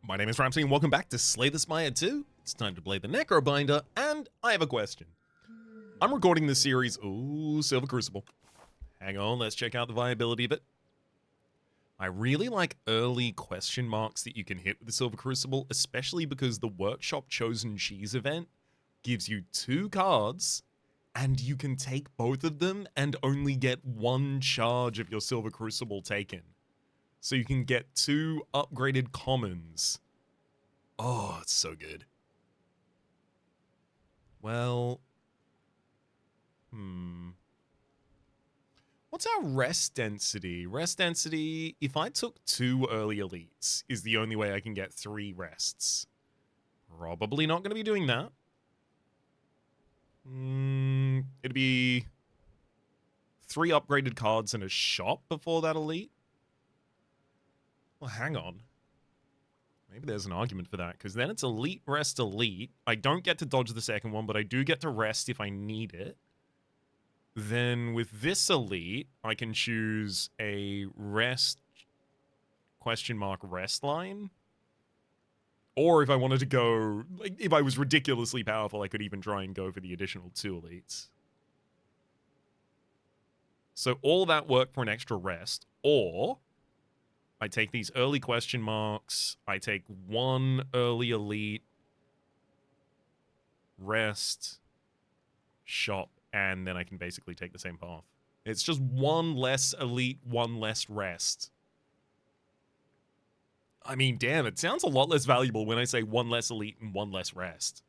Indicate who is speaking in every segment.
Speaker 1: My name is Rhapsody and welcome back to Slay the Spire 2. It's time to play the Necrobinder, and I have a question. I'm recording this series, Silver Crucible. Hang on, let's check out the viability of it. I really like early question marks that you can hit with the Silver Crucible, especially because the Workshop Chosen Cheese event gives you 2 cards, and you can take both of them and only get 1 charge of your Silver Crucible taken. So you can get 2 upgraded commons. Oh, it's so good. Well, what's our rest density? Rest density, if I took 2 early elites, is the only way I can get 3 rests. Probably not going to be doing that. It'd be 3 upgraded cards and a shop before that elite. Well, hang on. Maybe there's an argument for that, because then it's elite, rest, elite. I don't get to dodge the second one, but I do get to rest if I need it. Then with this elite, I can choose a rest, question mark, rest line. Or if I wanted to go, like, if I was ridiculously powerful, I could even try and go for the additional 2 elites. So all that work for an extra rest, or I take these early question marks, I take 1 early elite, rest, shop, and then I can basically take the same path. It's just 1 less elite, 1 less rest. I mean, damn, it sounds a lot less valuable when I say 1 less elite and 1 less rest.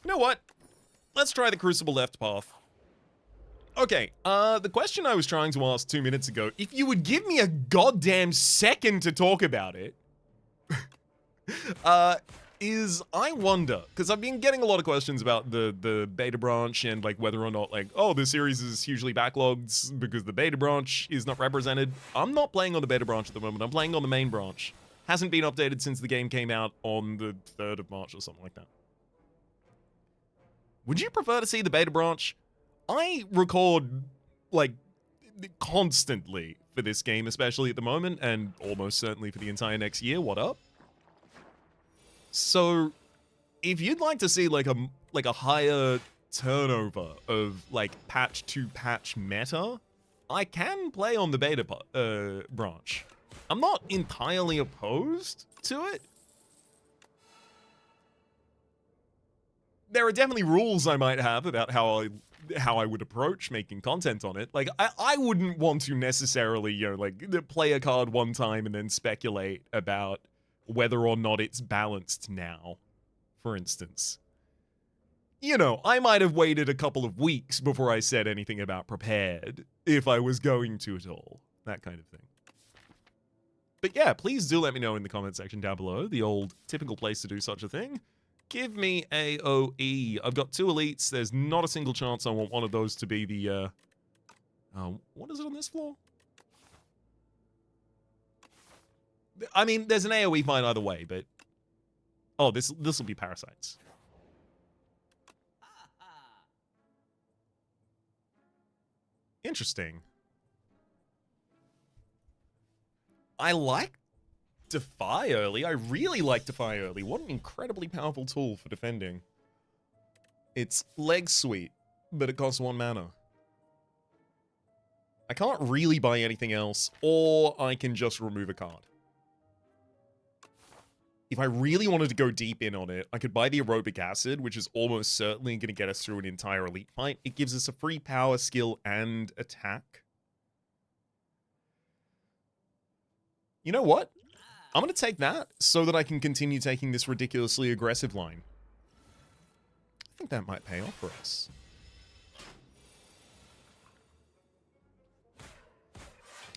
Speaker 1: You know what? Let's try the Crucible left path. Okay, the question I was trying to ask 2 minutes ago, if you would give me a goddamn second to talk about it, is I wonder, because I've been getting a lot of questions about the beta branch and like whether or not like, oh, this series is hugely backlogged because the beta branch is not represented. I'm not playing on the beta branch at the moment, I'm playing on the main branch. Hasn't been updated since the game came out on the 3rd of March or something like that. Would you prefer to see the beta branch? I record, like, constantly for this game, especially at the moment, and almost certainly for the entire next year. What up? So, if you'd like to see, like a higher turnover of, like, patch-to-patch meta, I can play on the beta branch. I'm not entirely opposed to it. There are definitely rules I might have about how I would approach making content on it. Like, I wouldn't want to necessarily, you know, like, play a card one time and then speculate about whether or not it's balanced now, for instance. You know, I might have waited a couple of weeks before I said anything about prepared, if I was going to at all. That kind of thing. But yeah, please do let me know in the comment section down below, the old typical place to do such a thing. Give me AOE. I've got 2 elites. There's not a single chance I want one of those to be the, what is it on this floor? I mean, there's an AOE fight either way, but... Oh, this will be parasites. Interesting. I like Defy early. I really like Defy early. What an incredibly powerful tool for defending. It's leg sweet, but it costs 1 mana. I can't really buy anything else, or I can just remove a card. If I really wanted to go deep in on it, I could buy the aerobic acid, which is almost certainly going to get us through an entire elite fight. It gives us a free power, skill, and attack. You know what? I'm going to take that so that I can continue taking this ridiculously aggressive line. I think that might pay off for us.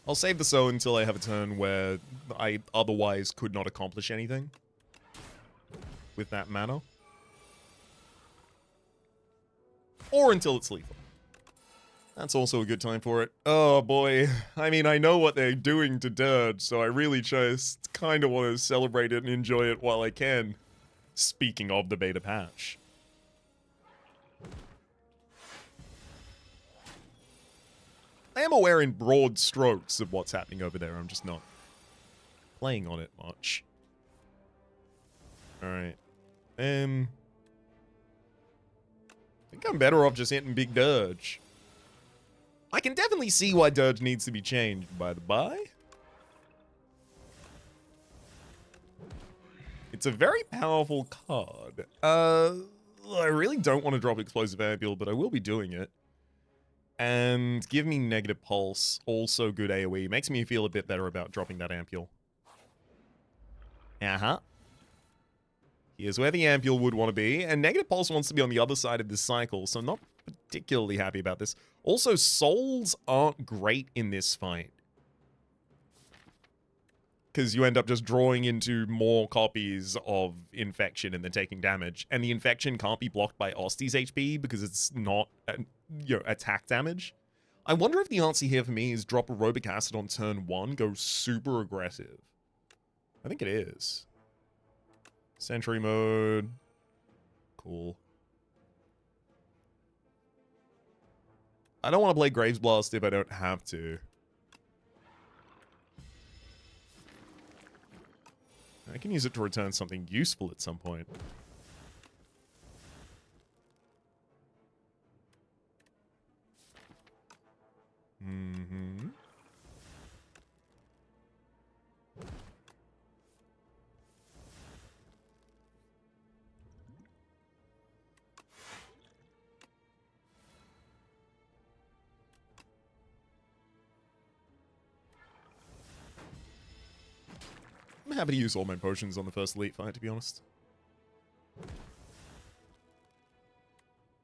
Speaker 1: I'll save the so until I have a turn where I otherwise could not accomplish anything with that mana. Or until it's lethal. That's also a good time for it. Oh boy, I mean, I know what they're doing to Dirge, so I really just kind of want to celebrate it and enjoy it while I can. Speaking of the beta patch. I am aware in broad strokes of what's happening over there, I'm just not playing on it much. Alright. I think I'm better off just hitting Big Dirge. I can definitely see why Dirge needs to be changed, by the by. It's a very powerful card. I really don't want to drop Explosive Ampule, but I will be doing it. And give me Negative Pulse, also good AoE. Makes me feel a bit better about dropping that Ampule. Uh-huh. Here's where the Ampule would want to be, and Negative Pulse wants to be on the other side of this cycle, so I'm not particularly happy about this. Also, souls aren't great in this fight. Because you end up just drawing into more copies of Infection and then taking damage. And the Infection can't be blocked by Osti's HP because it's not, attack damage. I wonder if the answer here for me is drop Aerobic Acid on turn 1, go super aggressive. I think it is. Sentry mode. Cool. I don't want to play Graves Blast if I don't have to. I can use it to return something useful at some point. Mm-hmm. I'm happy to use all my potions on the first elite fight, to be honest.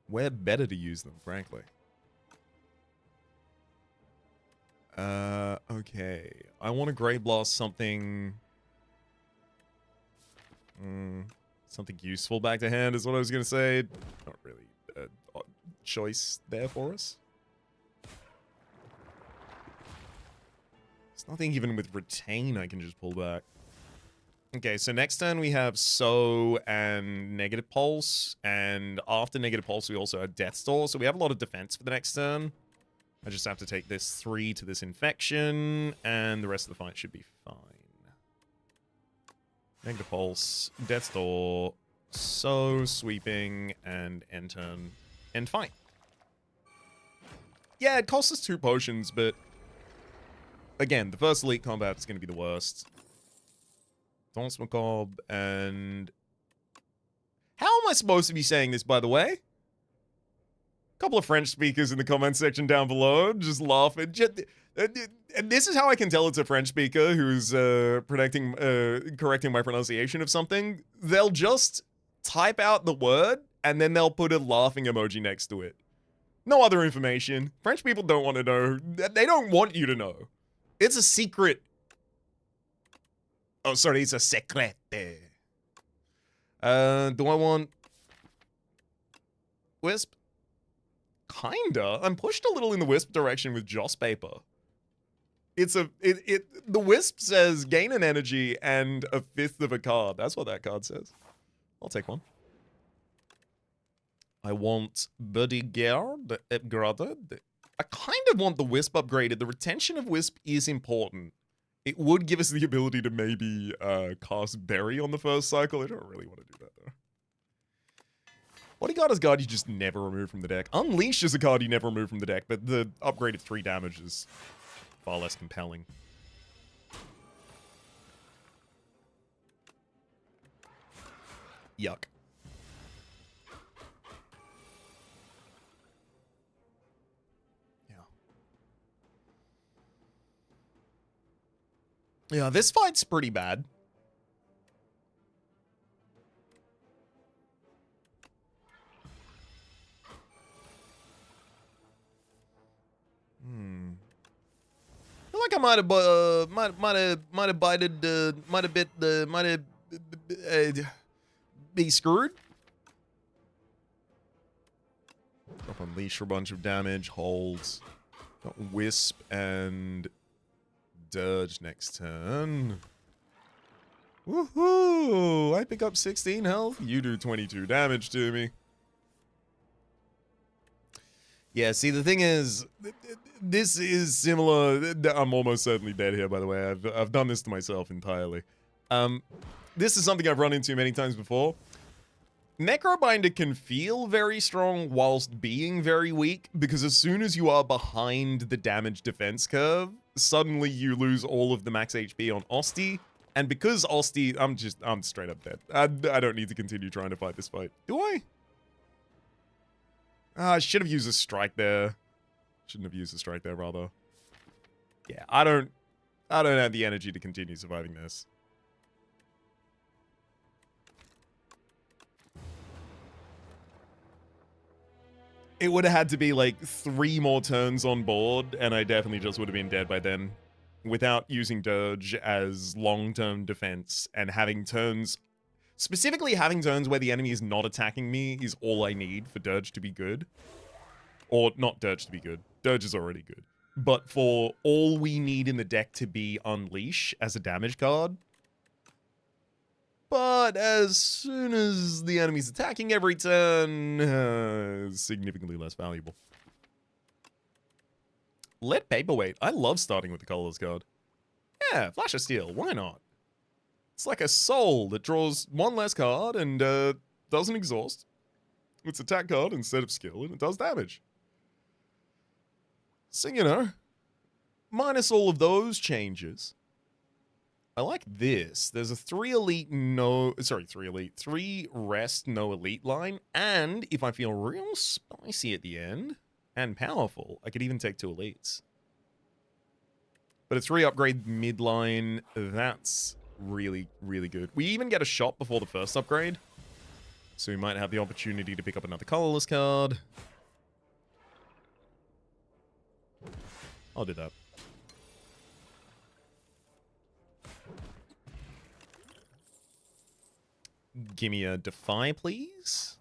Speaker 1: Where better to use them, frankly. Okay. I want to Grade Blast something... something useful back to hand is what I was going to say. Not really a choice there for us. There's nothing even with Retain I can just pull back. Okay, so next turn we have So and Negative Pulse, and after Negative Pulse we also have Death's Door, so we have a lot of defense for the next turn. I just have to take this 3 to this Infection, and the rest of the fight should be fine. Negative Pulse, Death's Door, So, Sweeping, and end turn, end fight. Yeah, it costs us 2 potions, but again, the first elite combat is going to be the worst. Danse Macabre, and... How am I supposed to be saying this, by the way? A couple of French speakers in the comment section down below, just laughing. And this is how I can tell it's a French speaker who's correcting my pronunciation of something. They'll just type out the word, and then they'll put a laughing emoji next to it. No other information. French people don't want to know. They don't want you to know. It's a secret. Oh, sorry, it's a secret. Do I want Wisp? Kinda. I'm pushed a little in the Wisp direction with Joss Paper. The Wisp says gain an energy and a 5th of a card. That's what that card says. I'll take one. I want Bodyguard upgraded. I kind of want the Wisp upgraded. The retention of Wisp is important. It would give us the ability to maybe cast Berry on the first cycle. I don't really want to do that, though. Bodyguard is a card you just never remove from the deck. Unleash is a card you never remove from the deck, but the upgraded 3 damage is far less compelling. Yuck. Yeah, this fight's pretty bad. I feel like I might have be screwed. Drop Unleash for a bunch of damage, holds. Got Wisp and Dirge next turn. Woohoo! I pick up 16 health. You do 22 damage to me. Yeah, see, the thing is, this is similar. I'm almost certainly dead here, by the way. I've done this to myself entirely. this is something I've run into many times before. Necrobinder can feel very strong whilst being very weak, because as soon as you are behind the damage defense curve, suddenly you lose all of the max HP on Osti, and because Osti, I'm straight up dead. I don't need to continue trying to fight this fight. Do I? I should have used a strike there. Shouldn't have used a strike there, rather. Yeah, I don't have the energy to continue surviving this. It would have had to be like 3 more turns on board, and I definitely just would have been dead by then. Without using Dirge as long-term defense and having turns... Specifically, having turns where the enemy is not attacking me is all I need for Dirge to be good. Or, not Dirge to be good. Dirge is already good. But for all we need in the deck to be Unleash as a damage card. But as soon as the enemy's attacking every turn, is significantly less valuable. Lead Paperweight. I love starting with the colorless card. Yeah, Flash of Steel. Why not? It's like a soul that draws 1 less card and doesn't exhaust. It's attack card instead of skill, and it does damage. So, you know, minus all of those changes, I like this. There's a 3 rest, no elite line, and if I feel real spicy at the end, and powerful, I could even take 2 elites. But a 3 upgrade midline, that's really, really good. We even get a shot before the first upgrade, so we might have the opportunity to pick up another colorless card. I'll do that. Give me a Defy, please.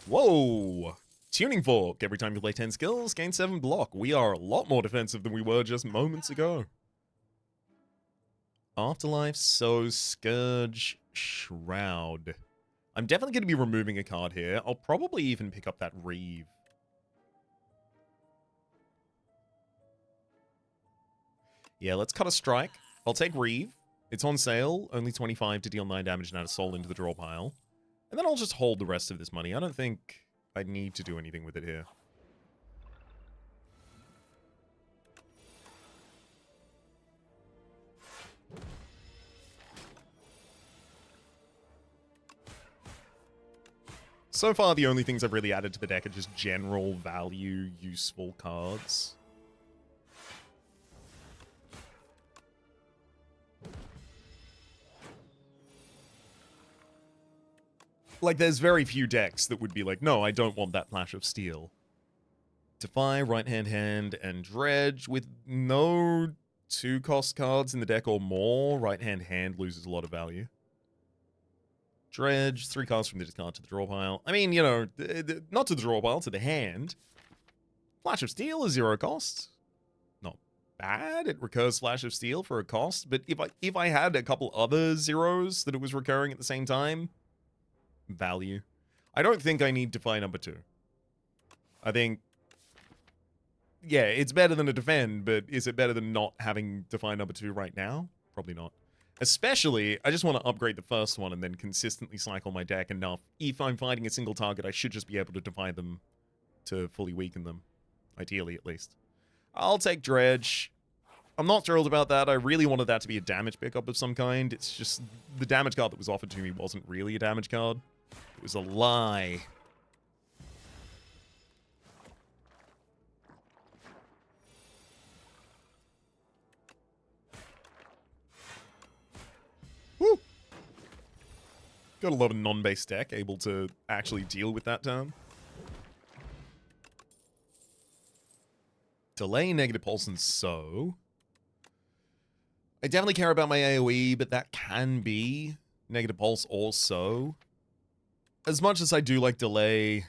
Speaker 1: Whoa! Tuning Fork. Every time you play 10 skills, gain 7 block. We are a lot more defensive than we were just moments ago. Afterlife, So, Scourge, Shroud. I'm definitely going to be removing a card here. I'll probably even pick up that Reeve. Yeah, let's cut a strike. I'll take Reeve. It's on sale, only 25 to deal 9 damage and add a soul into the draw pile. And then I'll just hold the rest of this money. I don't think I need to do anything with it here. So far, the only things I've really added to the deck are just general value, useful cards. Like, there's very few decks that would be like, no, I don't want that Flash of Steel. Defy, right-hand hand, and Dredge. With no 2-cost cards in the deck or more, right-hand hand loses a lot of value. Dredge, 3 cards from the discard to the draw pile. I mean, you know, not to the draw pile, to the hand. Flash of Steel is 0 cost. Not bad. It recurs Flash of Steel for a cost, but if I had a couple other 0s that it was recurring at the same time, value. I don't think I need Defy number 2. I think, yeah, it's better than a Defend, but is it better than not having Defy number 2 right now? Probably not. Especially, I just want to upgrade the first one and then consistently cycle my deck enough. If I'm fighting a single target, I should just be able to Defy them to fully weaken them. Ideally, at least. I'll take Dredge. I'm not thrilled about that. I really wanted that to be a damage pickup of some kind. It's just, the damage card that was offered to me wasn't really a damage card. It was a lie. Woo! Got a lot of non-base deck able to actually deal with that turn. Delay, negative pulse, and so. I definitely care about my AoE, but that can be negative pulse or so. As much as I do like delay...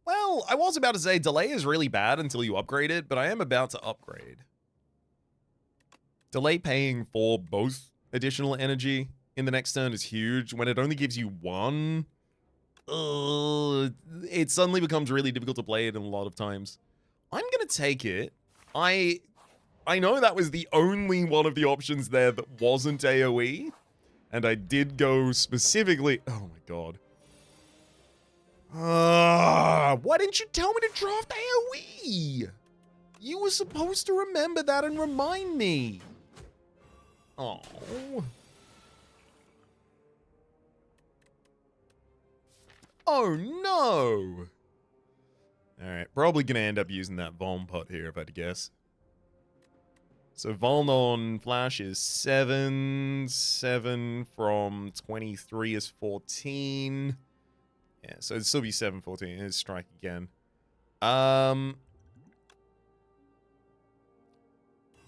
Speaker 1: Well, I was about to say delay is really bad until you upgrade it, but I am about to upgrade. Delay paying for both additional energy in the next turn is huge. When it only gives you 1, it suddenly becomes really difficult to play it in a lot of times. I'm going to take it. I I know that was the only one of the options there that wasn't AoE. And I did go specifically... Oh my god. Why didn't you tell me to draft AoE? You were supposed to remember that and remind me. Oh. Oh no. Alright, probably gonna end up using that Vuln pot here if I had to guess. So Vuln on Flash is 7. 7 from 23 is 14. Yeah, so it'd still be 7, 14. It's strike again.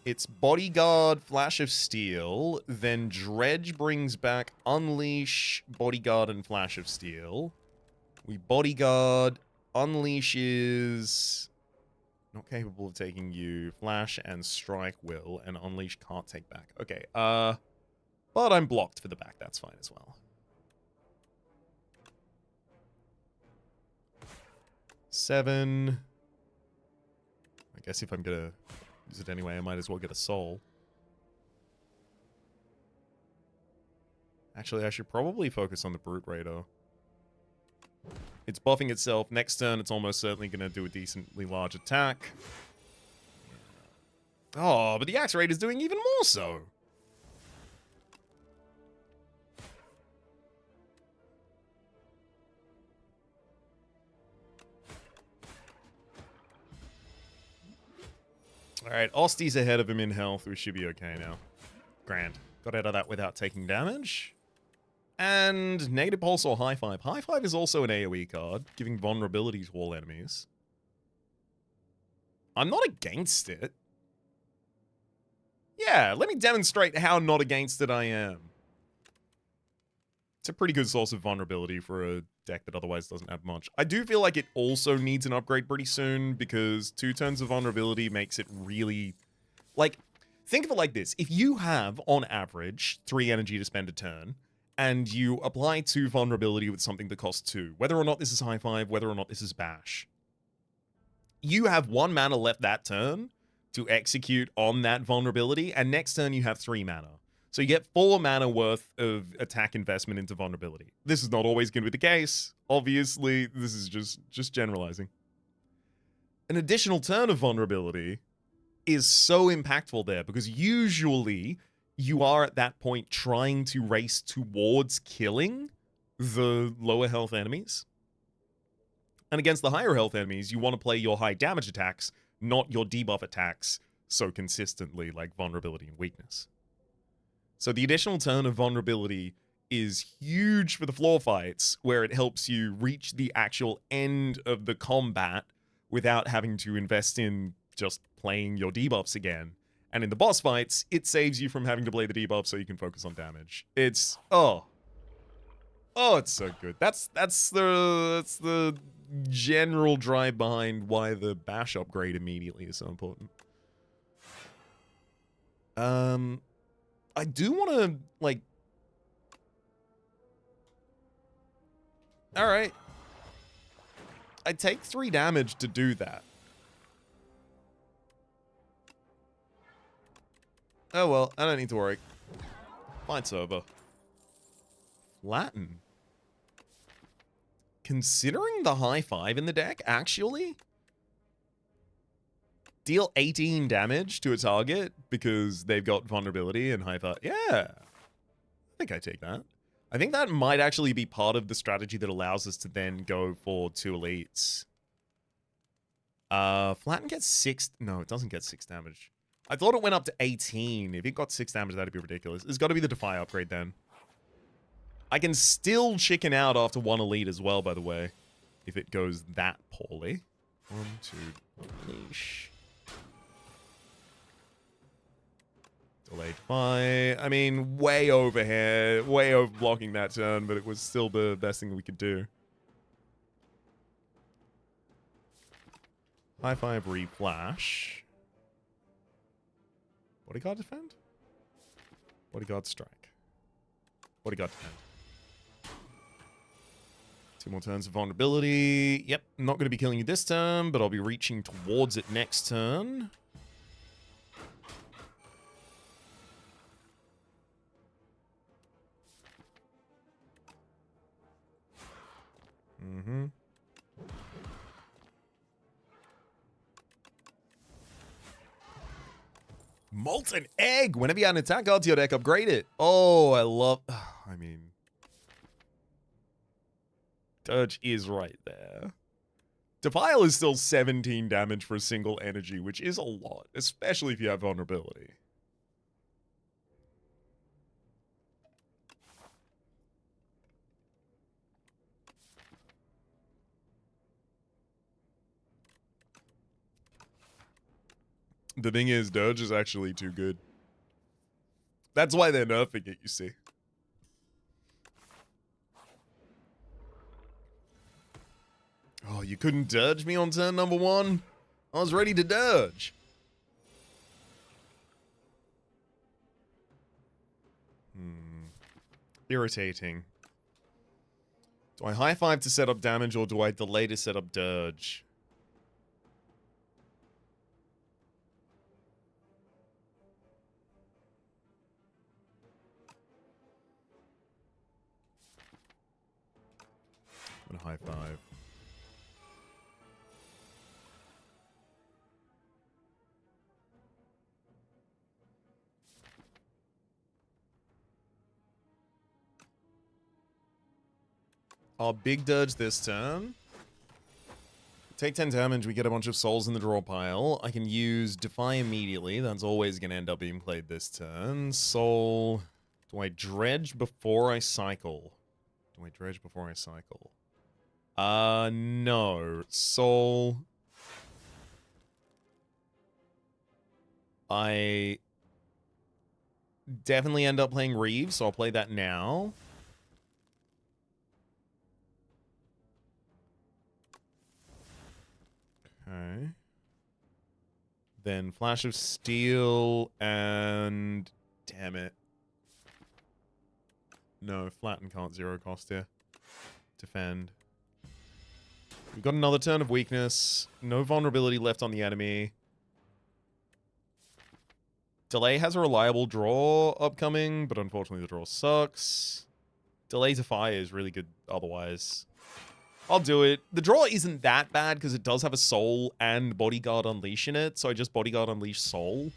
Speaker 1: It's Bodyguard, Flash of Steel. Then Dredge brings back Unleash, Bodyguard, and Flash of Steel. We Bodyguard, Unleashes... Not capable of taking you. Flash and Strike will, and Unleash can't take back. Okay, but I'm blocked for the back. That's fine as well. 7. I guess if I'm gonna use it anyway, I might as well get a soul. Actually, I should probably focus on the Brute Raider. It's buffing itself. Next turn, it's almost certainly going to do a decently large attack. Oh, but the Axe Raid is doing even more so. Alright, Osty's ahead of him in health. We should be okay now. Grand. Got out of that without taking damage. And Negative Pulse or High Five. High Five is also an AoE card, giving vulnerability to all enemies. I'm not against it. Yeah, let me demonstrate how not against it I am. It's a pretty good source of vulnerability for a deck that otherwise doesn't have much. I do feel like it also needs an upgrade pretty soon, because 2 turns of vulnerability makes it really... Like, think of it like this. If you have, on average, 3 energy to spend a turn, and you apply 2 vulnerability with something that costs 2, whether or not this is High Five, whether or not this is Bash, you have 1 mana left that turn to execute on that vulnerability, and next turn you have 3 mana. So you get 4 mana worth of attack investment into vulnerability. This is not always going to be the case. Obviously, this is just generalizing. An additional turn of vulnerability is so impactful there, because usually you are at that point trying to race towards killing the lower health enemies. And against the higher health enemies, you want to play your high damage attacks, not your debuff attacks so consistently, like vulnerability and weakness. So the additional turn of vulnerability is huge for the floor fights, where it helps you reach the actual end of the combat without having to invest in just playing your debuffs again. And in the boss fights, it saves you from having to play the debuff so you can focus on damage. It's... Oh, it's so good. That's the general drive behind why the Bash upgrade immediately is so important. I do want to, like... Alright. I take 3 damage to do that. Oh well, I don't need to worry. Fight's over. Flatten. Considering the High Five in the deck, actually? Deal 18 damage to a target because they've got vulnerability and High Five. Yeah. I think I take that. I think that might actually be part of the strategy that allows us to then go for 2 elites. Flatten gets 6... No, it doesn't get 6 damage. I thought it went up to 18. If it got 6 damage, that'd be ridiculous. It's got to be the Defy upgrade then. I can still chicken out after 1 elite as well, by the way, if it goes that poorly. 1, 2, leash. Delayed Defy. I mean, way over here. Way over blocking that turn, but it was still the best thing we could do. High Five, re-flash. Bodyguard defend? Bodyguard strike. Bodyguard defend. 2 more turns of vulnerability. Yep, not going to be killing you this turn, but I'll be reaching towards it next turn. Mm-hmm. Molten Egg! Whenever you add an attack card to your deck, upgrade it. Oh, I love... I mean... Dirge is right there. Defile is still 17 damage for a single energy, which is a lot, especially if you have vulnerability. The thing is, Dirge is actually too good. That's why they're nerfing it, you see. Oh, you couldn't Dirge me on turn number 1? I was ready to Dirge. Irritating. Do I high five to set up damage or do I delay to set up Dirge? I'm gonna high five. I'll big Dirge this turn. Take 10 damage, we get a bunch of souls in the draw pile. I can use Defy immediately. That's always going to end up being played this turn. Soul. Do I dredge before I cycle? Do I dredge before I cycle? No. Soul. I definitely end up playing Reeve, so I'll play that now. Okay. Then Flash of Steel and... Damn it. No, flatten can't zero cost here. Defend. We've got another turn of weakness. No vulnerability left on the enemy. Delay has a reliable draw upcoming, but unfortunately the draw sucks. Delay to Fire is really good otherwise. I'll do it. The draw isn't that bad because it does have a Soul and Bodyguard Unleash in it, so I just Bodyguard Unleash Soul.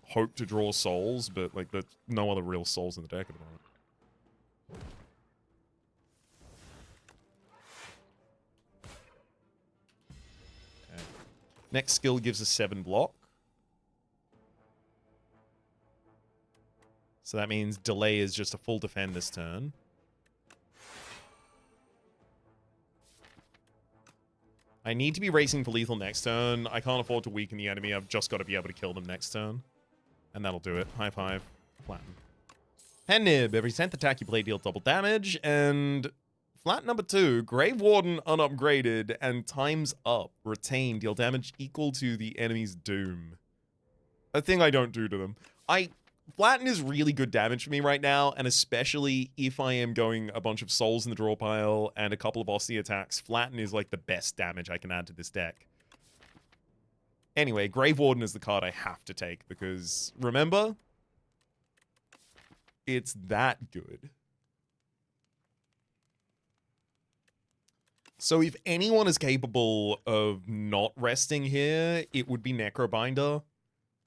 Speaker 1: Hope to draw souls, but like there's no other real souls in the deck at the moment. Okay. Next skill gives us 7 block. So that means delay is just a full defend this turn. I need to be racing for lethal next turn. I can't afford to weaken the enemy. I've just got to be able to kill them next turn. And that'll do it. High five. Flatten. Pen Nib. Every 10th attack you play deals double damage. And flat number 2. Grave Warden unupgraded and times up. Retain. Deal damage equal to the enemy's doom. A thing I don't do to them. Flatten is really good damage for me right now, and especially if I am going a bunch of souls in the draw pile and a couple of bossy attacks, Flatten is like the best damage I can add to this deck. Anyway, Grave Warden is the card I have to take because, remember, it's that good. So if anyone is capable of not resting here, it would be Necrobinder,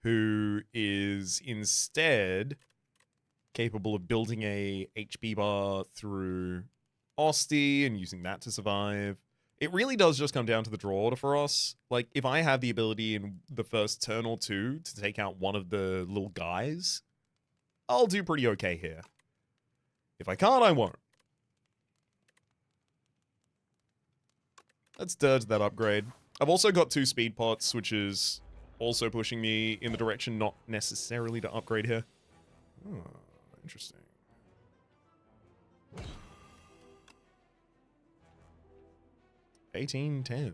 Speaker 1: who is instead capable of building a HP bar through Osti and using that to survive. It really does just come down to the draw order for us. Like, if I have the ability in the first turn or two to take out one of the little guys, I'll do pretty okay here. If I can't, I won't. Let's dirge that upgrade. I've also got 2 speed pots, which is also pushing me in the direction not necessarily to upgrade here. Oh, interesting. $18.10.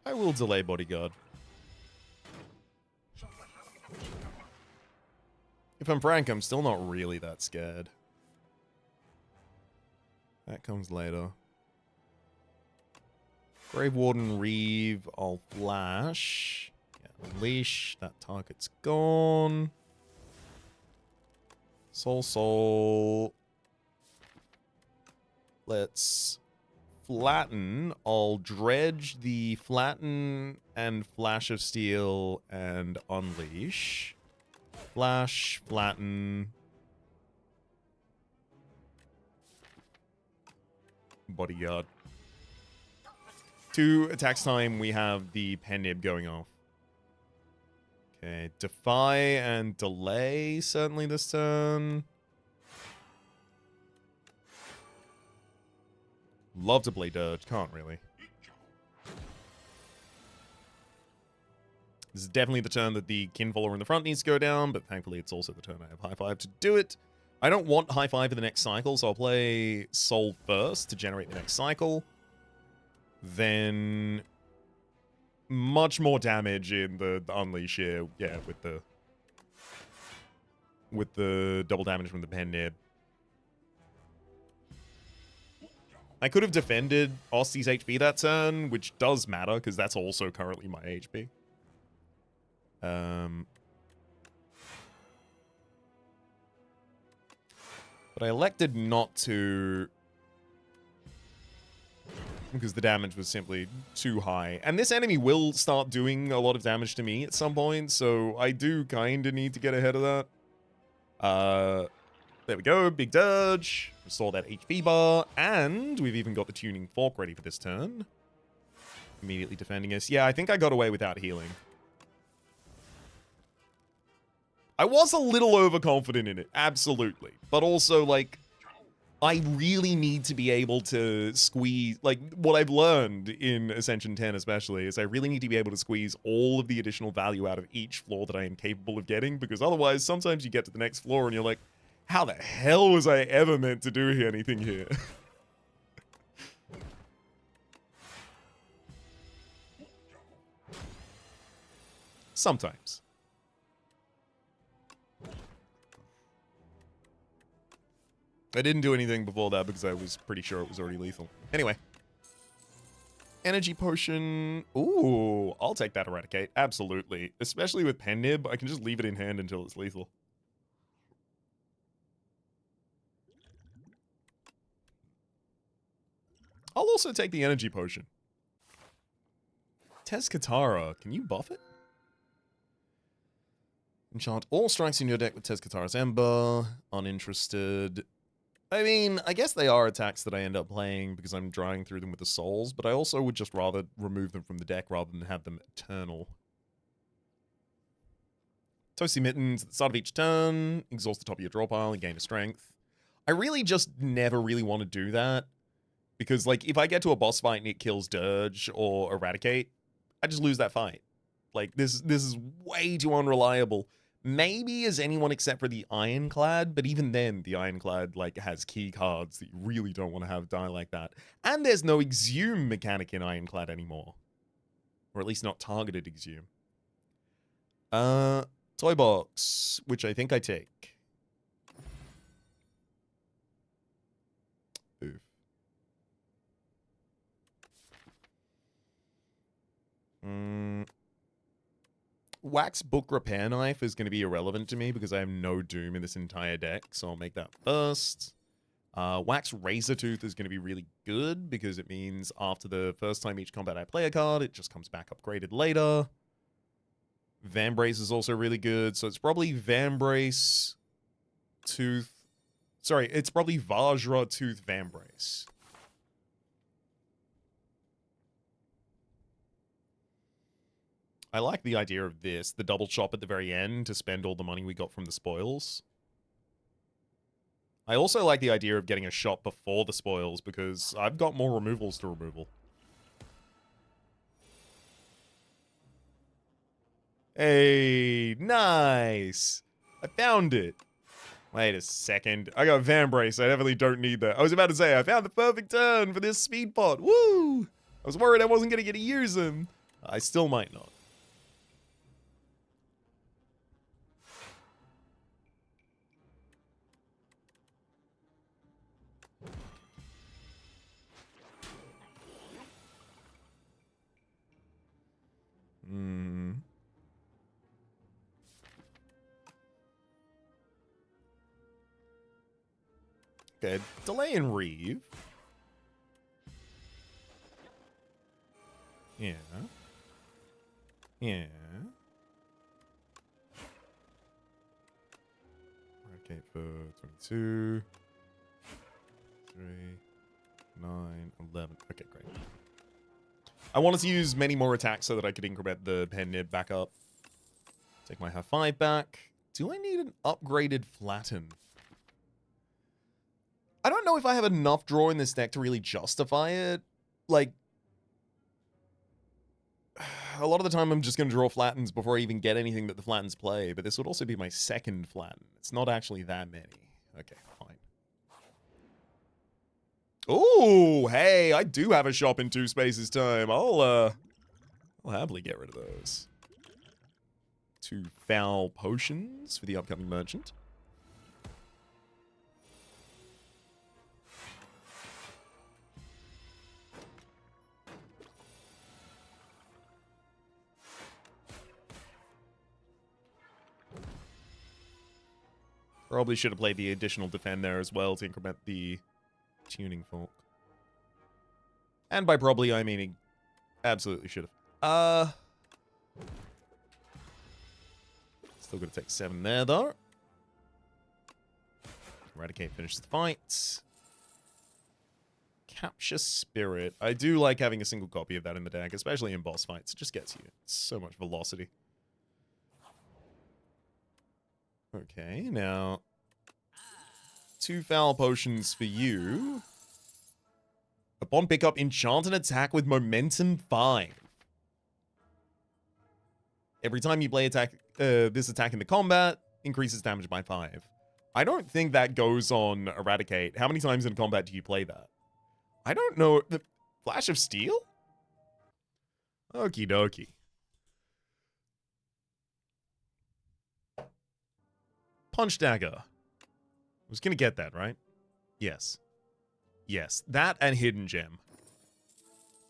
Speaker 1: I will delay Bodyguard. If I'm frank, I'm still not really that scared. That comes later. Grave Warden Reeve, I'll flash. Yeah, unleash. That target's gone. Soul. Let's flatten. I'll dredge the flatten and flash of steel and unleash. Flash, flatten. Bodyguard. 2 attacks time, we have the pen nib going off. Okay, defy and delay certainly this turn. Love to play Dirge, can't really. This is definitely the turn that the Kinfollower in the front needs to go down, but thankfully it's also the turn I have High Five to do it. I don't want High Five in the next cycle, so I'll play Soul first to generate the next cycle. Then much more damage in the Unleash here, yeah, with the double damage from the pen nib. I could have defended Osty's HP that turn, which does matter, because that's also currently my HP. But I elected not to, because the damage was simply too high. And this enemy will start doing a lot of damage to me at some point, so I do kind of need to get ahead of that. There we go, big Dirge. Restore that HP bar, and we've even got the Tuning Fork ready for this turn. Immediately defending us. Yeah, I think I got away without healing. I was a little overconfident in it, absolutely. But also, like, I really need to be able to squeeze, like, what I've learned in Ascension 10 especially, is I really need to be able to squeeze all of the additional value out of each floor that I am capable of getting, because otherwise, sometimes you get to the next floor and you're like, how the hell was I ever meant to do anything here? Sometimes. I didn't do anything before that because I was pretty sure it was already lethal. Anyway. Energy potion. Ooh, I'll take that Eradicate. Absolutely. Especially with pen nib, I can just leave it in hand until it's lethal. I'll also take the energy potion. Tez Katara, can you buff it? Enchant all strikes in your deck with Tez Katara's Ember. Uninterested. I mean, I guess they are attacks that I end up playing because I'm drawing through them with the souls, but I also would just rather remove them from the deck rather than have them eternal. Toasty Mittens at the start of each turn. Exhaust the top of your draw pile and gain a strength. I really just never really want to do that. Because, like, if I get to a boss fight and it kills Dirge or Eradicate, I just lose that fight. Like, this is way too unreliable. Maybe as anyone except for the Ironclad, but even then, the Ironclad, like, has key cards that you really don't want to have die like that. And there's no Exhume mechanic in Ironclad anymore. Or at least not targeted Exhume. Toy Box, which I think I take. Oof. Wax Book Repair Knife is going to be irrelevant to me because I have no Doom in this entire deck, so I'll make that first. Wax Razor Tooth is going to be really good because it means after the first time each combat I play a card, it just comes back upgraded later. Vambrace is also really good, so it's probably Vambrace, Tooth... Sorry, it's probably Vajra, Tooth, Vambrace. I like the idea of this, the double chop at the very end to spend all the money we got from the spoils. I also like the idea of getting a shot before the spoils because I've got more removals to removal. Hey, nice! I found it! Wait a second. I got Vambrace. I definitely don't need that. I was about to say, I found the perfect turn for this speed pot. Woo! I was worried I wasn't going to get to use him. I still might not. Hmm. Okay, delay and Reeve. Yeah. Yeah. Okay, for 22, 3, 9, 11. Okay, great. I wanted to use many more attacks so that I could increment the pen nib back up. Take my half 5 back. Do I need an upgraded flatten? I don't know if I have enough draw in this deck to really justify it. Like, a lot of the time I'm just going to draw flattens before I even get anything that the flattens play, but this would also be my second flatten. It's not actually that many. Okay, fine. Oh, hey, I do have a shop in 2 spaces time. I'll happily get rid of those. 2 foul potions for the upcoming merchant. Probably should have played the additional defend there as well to increment the tuning fork. And by probably, I mean he absolutely should have. Still gonna take 7 there, though. Eradicate finishes the fight. Capture Spirit. I do like having a single copy of that in the deck, especially in boss fights. It just gets you so much velocity. Okay, now 2 foul potions for you. Upon pickup, enchant an attack with momentum 5. Every time you play this attack in the combat, increases damage by 5. I don't think that goes on Eradicate. How many times in combat do you play that? I don't know. The Flash of Steel? Okie dokie. Punch Dagger. I was gonna get that, right? Yes. Yes. That and Hidden Gem.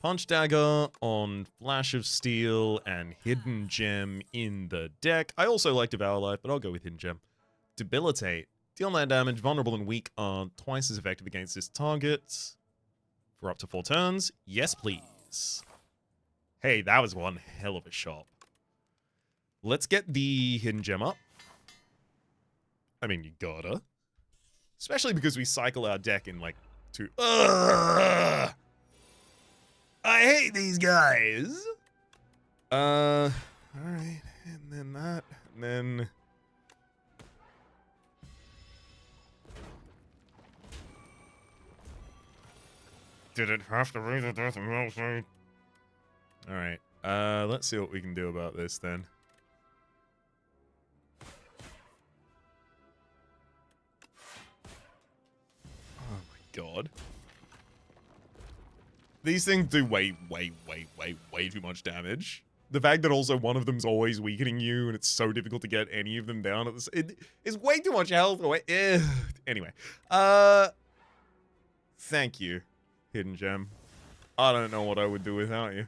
Speaker 1: Punch Dagger on Flash of Steel and Hidden Gem in the deck. I also like Devour Life, but I'll go with Hidden Gem. Debilitate. Deal 9 damage. Vulnerable and weak are twice as effective against this target. For up to 4 turns. Yes, please. Hey, that was one hell of a shot. Let's get the Hidden Gem up. I mean, you gotta. Especially because we cycle our deck in, like, 2... Ugh! I hate these guys! Alright. And then that. And then... Did it have to raise a death and Rhapsody? Alright. Let's see what we can do about this, then. Oh my god. These things do way too much damage. The fact that also one of them's always weakening you and it's so difficult to get any of them down at this, it is way too much health. Anyway. Thank you, Hidden Gem. I don't know what I would do without you.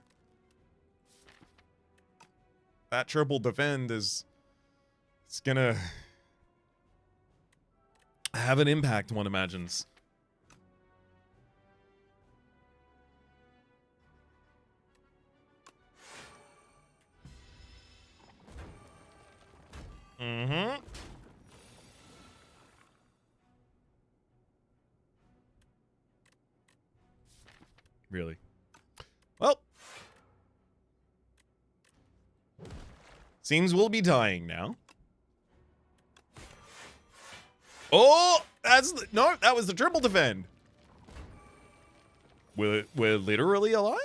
Speaker 1: That triple defend is... It's gonna... have an impact, one imagines. Mm-hmm. Really? Well. Seems we'll be dying now. Oh! No, that was the triple defend. We're literally alive?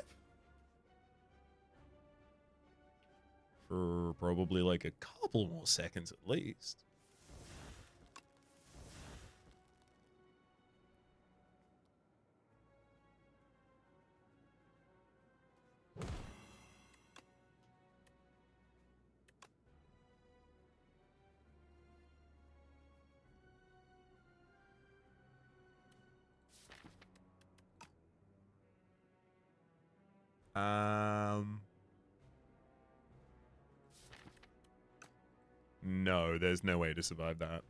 Speaker 1: For probably like a couple more seconds at least. No, there's no way to survive that.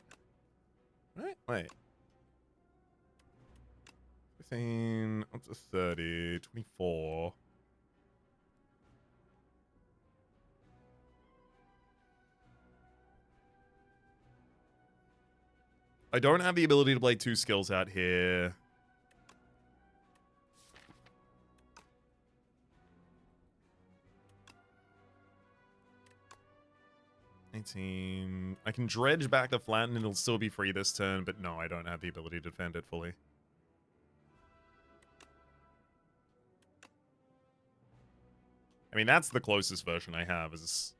Speaker 1: Right? Wait. 15, up to 30, 24. I don't have the ability to play 2 skills out here. I can dredge back the flatten and it'll still be free this turn, but no, I don't have the ability to defend it fully. I mean, that's the closest version I have, is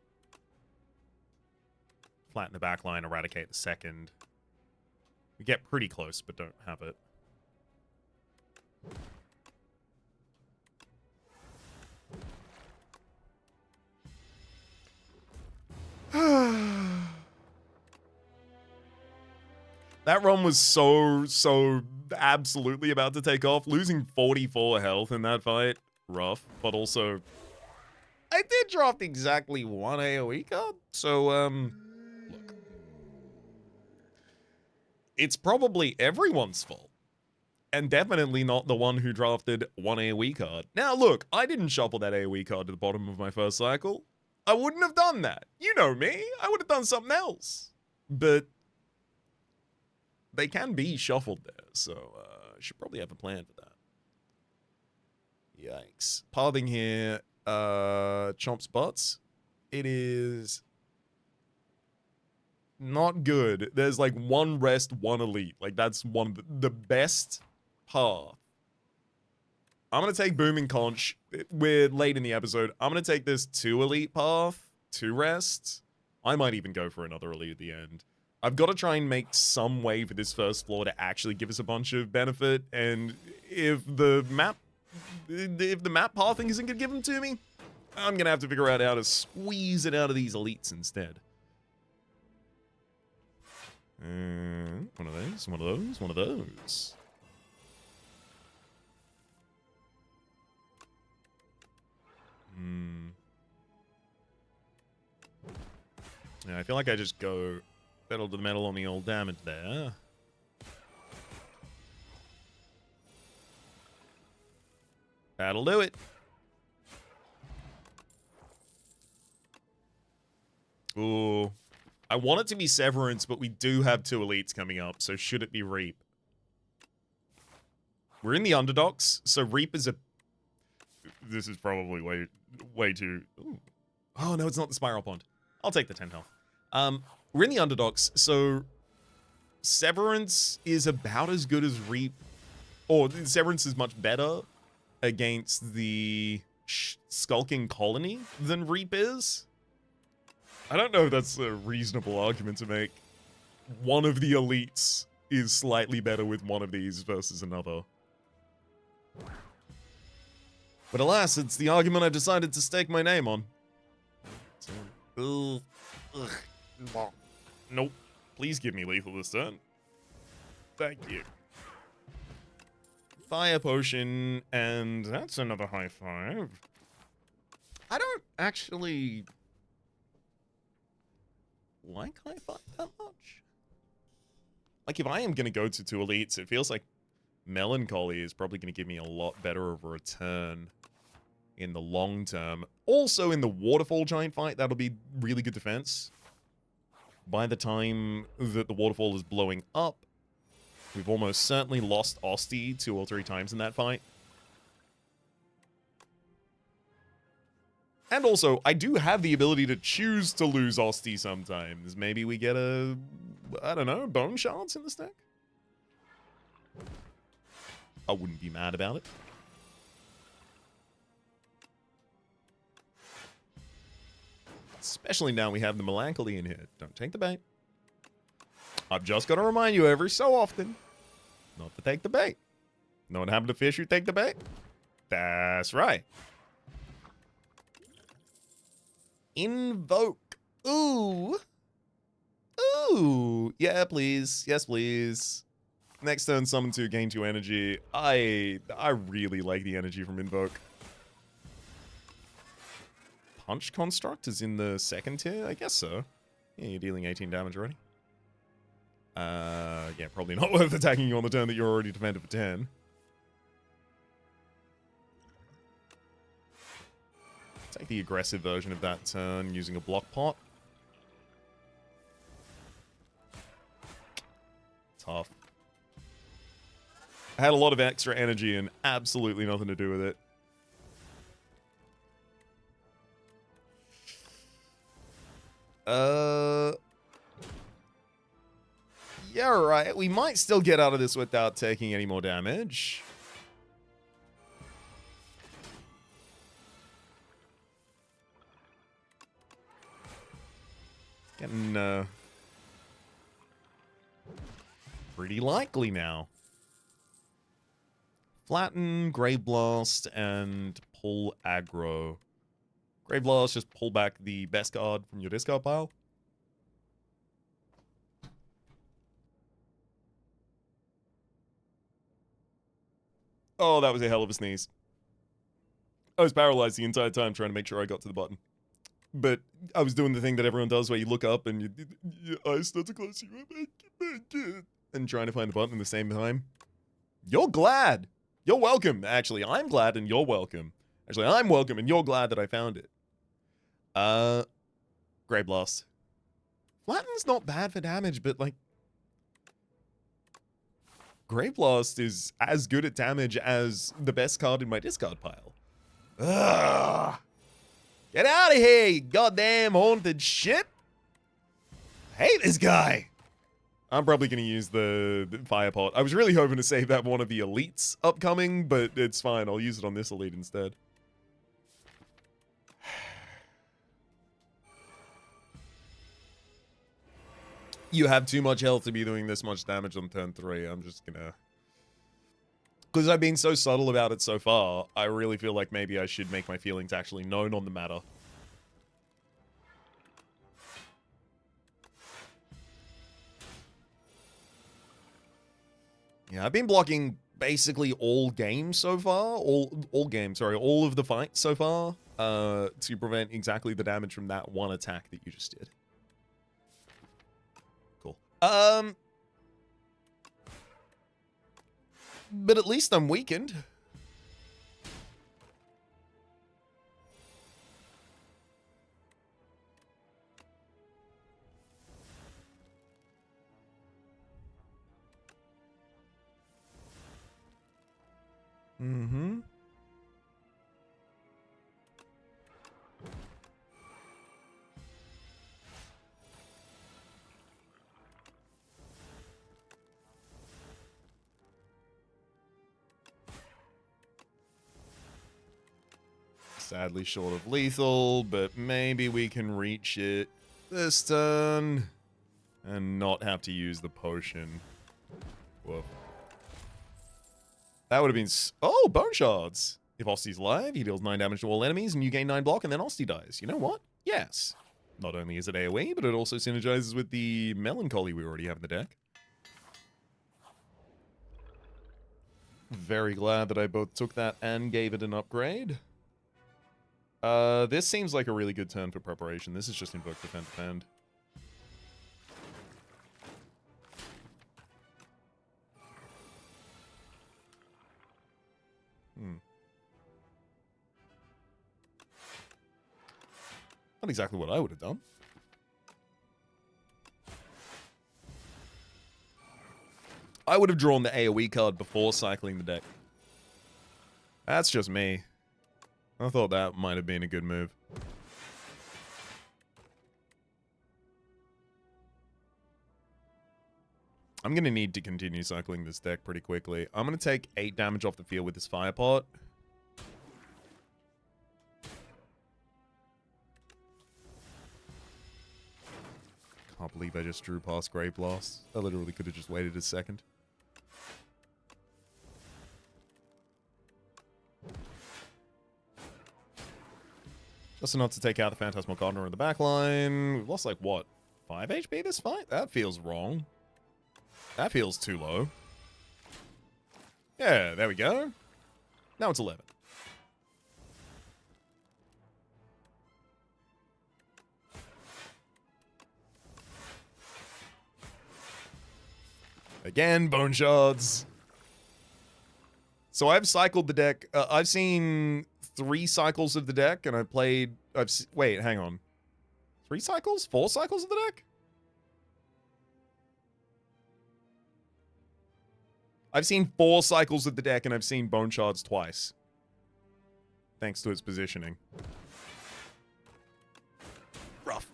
Speaker 1: flatten the back line, eradicate the second. We get pretty close, but don't have it. That run was so absolutely about to take off. Losing 44 health in that fight, rough. But also, I did draft exactly 1 AoE card. So, look. It's probably everyone's fault. And definitely not the one who drafted 1 AoE card. Now, look, I didn't shuffle that AoE card to the bottom of my first cycle. I wouldn't have done that. You know me. I would have done something else. But they can be shuffled there, so I should probably have a plan for that. Yikes. Pathing here, chomps butts. It is not good. There's like 1 rest, 1 elite. Like that's one of the best path. I'm going to take Booming Conch. We're late in the episode. I'm going to take this 2 elite path, 2 rests. I might even go for another elite at the end. I've got to try and make some way for this first floor to actually give us a bunch of benefit, and if the map pathing isn't going to give them to me, I'm going to have to figure out how to squeeze it out of these elites instead. One of those, one of those, one of those. Yeah, I feel like I just go pedal to the metal on the old damage there. That'll do it. Ooh. I want it to be Severance, but we do have 2 elites coming up, so should it be Reap? We're in the underdogs, so Reap is a... This is probably way too... Ooh. Oh, no, it's not the Spiral Pond. I'll take the 10 health. We're in the underdogs, so Severance is about as good as Reap, or Severance is much better against the Skulking Colony than Reap is. I don't know if that's a reasonable argument to make. One of the elites is slightly better with one of these versus another. But alas, it's the argument I've decided to stake my name on. So, nope. Please give me lethal this turn. Thank you. Fire potion, and that's another high 5. I don't actually like high 5 that much. Like, if I am going to go to 2 elites, it feels like Melancholy is probably going to give me a lot better of a return in the long term. Also, in the Waterfall Giant fight, that'll be really good defense. By the time that the waterfall is blowing up, we've almost certainly lost Osti 2 or 3 times in that fight. And also, I do have the ability to choose to lose Osti sometimes. Maybe we get a, I don't know, Bone Shards in the stack? I wouldn't be mad about it. Especially now we have the Melancholy in here. Don't take the bait. I've just got to remind you every so often not to take the bait. Know what happened to fish who take the bait? That's right. Invoke. Ooh. Ooh. Yeah, please. Yes, please. Next turn, summon 2, gain 2 energy. I really like the energy from Invoke. Punch construct is in the second tier? I guess so. Yeah, you're dealing 18 damage already. Yeah, probably not worth attacking you on the turn that you're already defended for 10. Take the aggressive version of that turn using a block pot. Tough. I had a lot of extra energy and absolutely nothing to do with it. Yeah, right. We might still get out of this without taking any more damage. Getting, pretty likely now. Flatten, Grave Blast, and pull aggro. Grave Blast, just pull back the best card from your discard pile. Oh, that was a hell of a sneeze. I was paralyzed the entire time trying to make sure I got to the button. But I was doing the thing that everyone does where you look up and your eyes start to close. And trying to find the button at the same time. You're glad. You're welcome. Actually, I'm glad and you're welcome. Actually, I'm welcome and you're glad that I found it. Grave Blast. Flatten's not bad for damage, but like... Grave Blast is as good at damage as the best card in my discard pile. Ugh. Get out of here, you goddamn haunted shit. I hate this guy. I'm probably going to use the fire pot. I was really hoping to save that one of the elites upcoming, but it's fine. I'll use it on this elite instead. You have too much health to be doing this much damage on turn 3. I'm just gonna... Because I've been so subtle about it so far, I really feel like maybe I should make my feelings actually known on the matter. Yeah, I've been blocking basically all games so far. All games, sorry. All of the fights so far. To prevent exactly the damage from that one attack that you just did. Cool. But at least I'm weakened. Mm-hmm. Sadly short of lethal, but maybe we can reach it this turn and not have to use the potion. Whoa. That would have been... Oh, Bone Shards. If Osty's alive, he deals 9 damage to all enemies, and you gain 9 block, and then Osty dies. You know what? Yes. Not only is it AoE, but it also synergizes with the Melancholy we already have in the deck. Very glad that I both took that and gave it an upgrade. This seems like a really good turn for preparation. This is just Invoke, Defend, Defend. Not exactly what I would have done. I would have drawn the AoE card before cycling the deck. That's just me. I thought that might have been a good move. I'm going to need to continue cycling this deck pretty quickly. I'm going to take 8 damage off the field with this fire pot. Can't believe I just drew past Grave Blast. I literally could have just waited a second. Just enough to take out the Phantasmal Gardener in the back line. We've lost like, what, 5 HP this fight? That feels wrong. That feels too low. Yeah, there we go. Now it's 11. Again, bone shards. So I've cycled the deck. I've seen 3 cycles of the deck, and I've played... wait, hang on. 3 cycles? 4 cycles of the deck? I've seen 4 cycles of the deck, and I've seen bone shards twice. Thanks to its positioning. Rough.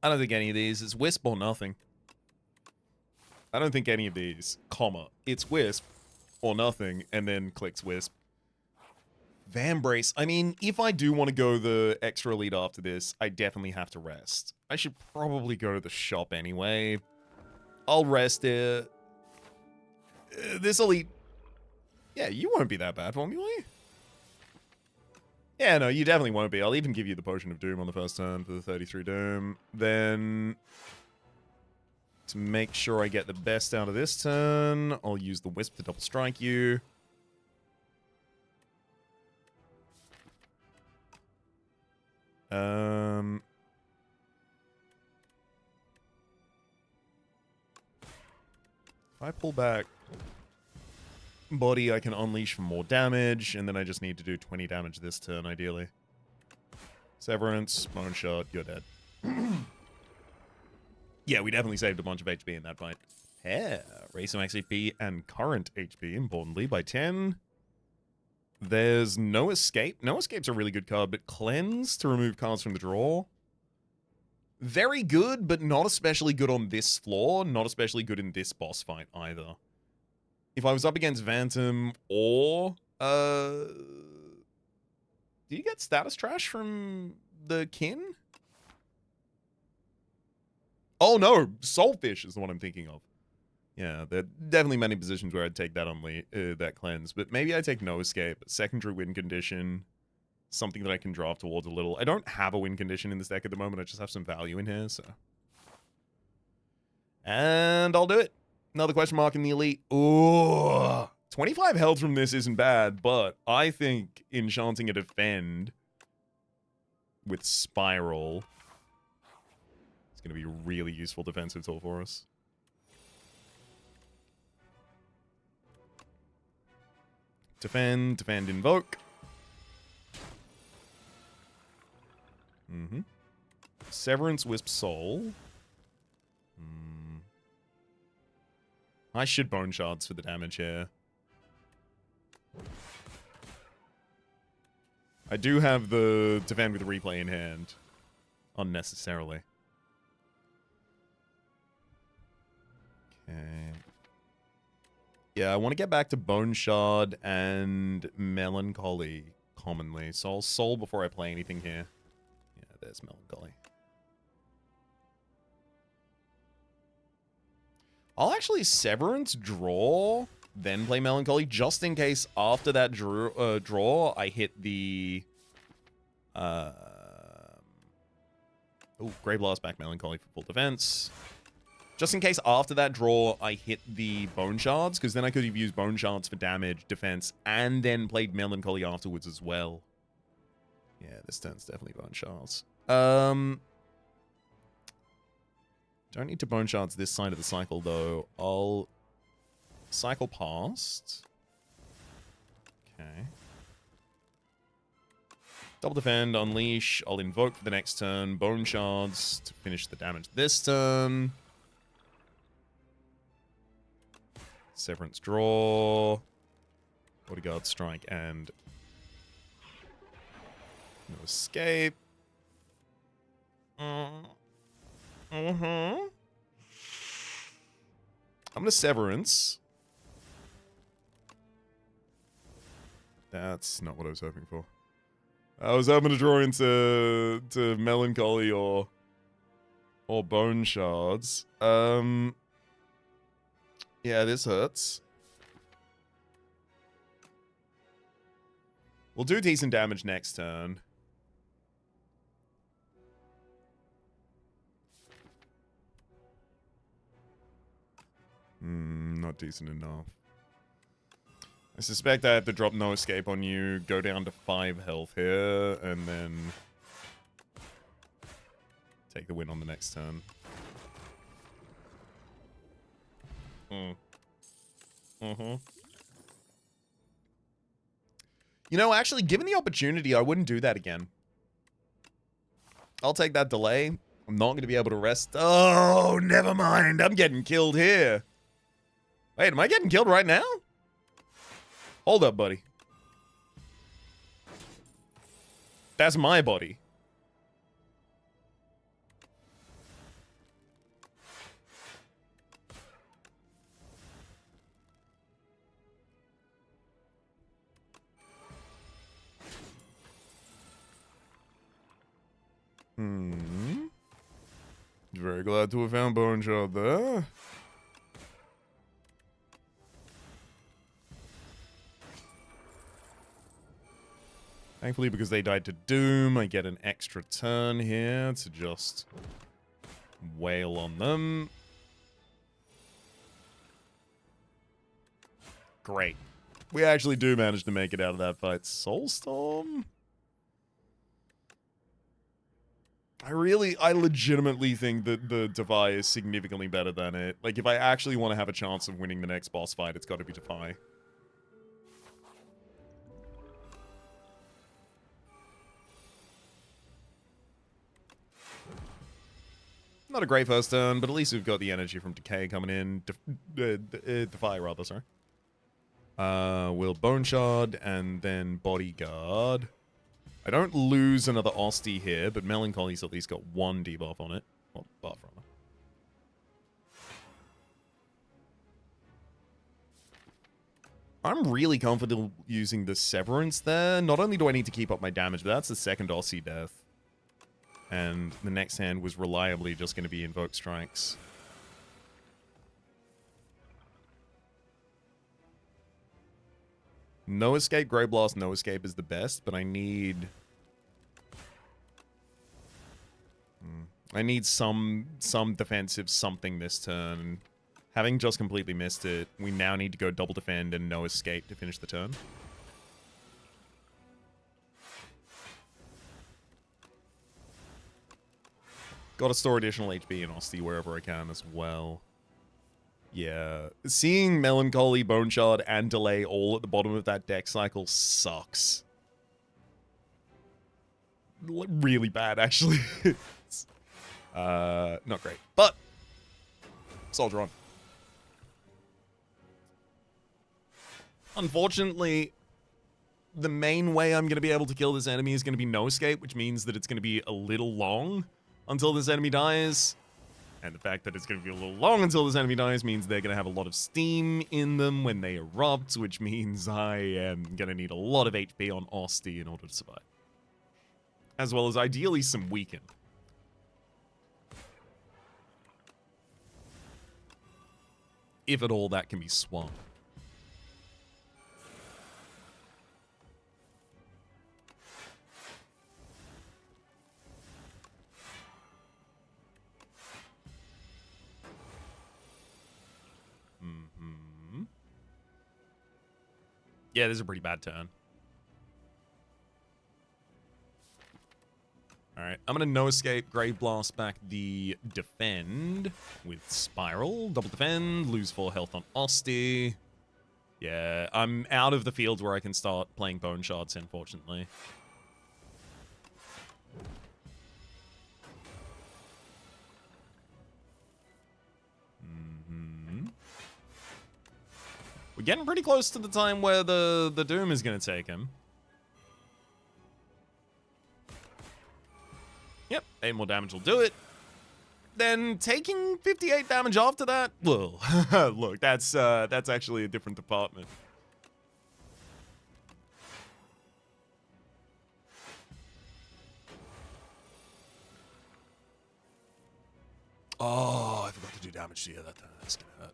Speaker 1: I don't think any of these is Wisp or nothing. I don't think any of these, comma, it's Wisp or nothing, and then clicks Wisp. Vambrace. I mean, if I do want to go the extra elite after this, I definitely have to rest. I should probably go to the shop anyway. I'll rest it. This elite... Yeah, you won't be that bad for me, will you? Yeah, no, you definitely won't be. I'll even give you the Potion of Doom on the first turn for the 33 Doom. Then, to make sure I get the best out of this turn, I'll use the Wisp to double strike you. If I pull back body, I can unleash for more damage, and then I just need to do 20 damage this turn, ideally. Severance, Bone Shard, you're dead. Yeah, we definitely saved a bunch of HP in that fight. Yeah, raise some max HP and current HP, importantly, by 10. There's No Escape. No Escape's a really good card, but Cleanse to remove cards from the draw. Very good, but not especially good on this floor. Not especially good in this boss fight, either. If I was up against Phantom or... do you get Status Trash from the Kin? Oh, no. Soulfish is the one I'm thinking of. Yeah, there are definitely many positions where I'd take that that Cleanse, but maybe I take No Escape, secondary win condition, something that I can draft towards a little. I don't have a win condition in this deck at the moment, I just have some value in here, so. And I'll do it. Another question mark in the elite. Ooh, 25 health from this isn't bad, but I think enchanting a defend with Spiral is going to be a really useful defensive tool for us. Defend, invoke. Severance, Wisp, Soul. I should Bone Shards for the damage here. I do have the Defend with Replay in hand. Unnecessarily. Okay. Yeah, I want to get back to Bone Shard and Melancholy commonly. So I'll Soul before I play anything here. Yeah, there's Melancholy. I'll actually Severance, draw, then play Melancholy, just in case after that draw, I hit the... Oh, Grey Blast back Melancholy for full defense. Just in case after that draw, I hit the Bone Shards, because then I could have used Bone Shards for damage, defense, and then played Melancholy afterwards as well. Yeah, this turn's definitely Bone Shards. Don't need to Bone Shards this side of the cycle, though. I'll cycle past. Okay. Double defend, unleash. I'll invoke for the next turn. Bone Shards to finish the damage this turn. Severance, draw. Bodyguard, strike, and No Escape. I'm gonna Severance. That's not what I was hoping for. I was hoping to draw into Melancholy or Bone Shards. Yeah, this hurts. We'll do decent damage next turn. Not decent enough. I suspect I have to drop no escape on you, go down to 5 health here, and then take the win on the next turn. You know, actually, given the opportunity, I wouldn't do that again. I'll take that delay. I'm not going to be able to rest. Oh, never mind. I'm getting killed here. Wait, am I getting killed right now? Hold up, buddy. That's my body. Very glad to have found Bone Shard there. Thankfully, because they died to Doom, I get an extra turn here to just wail on them. Great. We actually do manage to make it out of that fight. Soulstorm? I legitimately think that the Defy is significantly better than it. Like, if I actually want to have a chance of winning the next boss fight, it's got to be Defy. Not a great first turn, but at least we've got the energy from Decay coming in. Defy, rather, sorry. We'll Bone Shard and then Bodyguard. I don't lose another Osty here, but Melancholy's at least got 1 debuff on it. Well, buff, rather. I'm really comfortable using the Severance there. Not only do I need to keep up my damage, but that's the second Osty death. And the next hand was reliably just going to be Invoke Strikes. No escape, Grey Blast, no escape is the best, but I need... I need some defensive something this turn. Having just completely missed it, we now need to go double defend and no escape to finish the turn. Got to store additional HP in Osty wherever I can as well. Yeah. Seeing Melancholy, Bone Shard, and Delay all at the bottom of that deck cycle sucks. Really bad, actually. Not great. But, soldier on. Unfortunately, the main way I'm going to be able to kill this enemy is going to be no escape, which means that it's going to be a little long until this enemy dies. And the fact that it's going to be a little long until this enemy dies means they're going to have a lot of steam in them when they erupt, which means I am going to need a lot of HP on Osty in order to survive. As well as ideally some weaken. If at all that can be swung. Yeah, this is a pretty bad turn. Alright, I'm going to no escape, Grave Blast back the defend with Spiral. Double defend, lose 4 health on Osty. Yeah, I'm out of the field where I can start playing Bone Shards, unfortunately. We're getting pretty close to the time where the Doom is going to take him. Yep, 8 more damage will do it. Then taking 58 damage after that? Well, look, that's actually a different department. Oh, I forgot to do damage to you. That's going to hurt.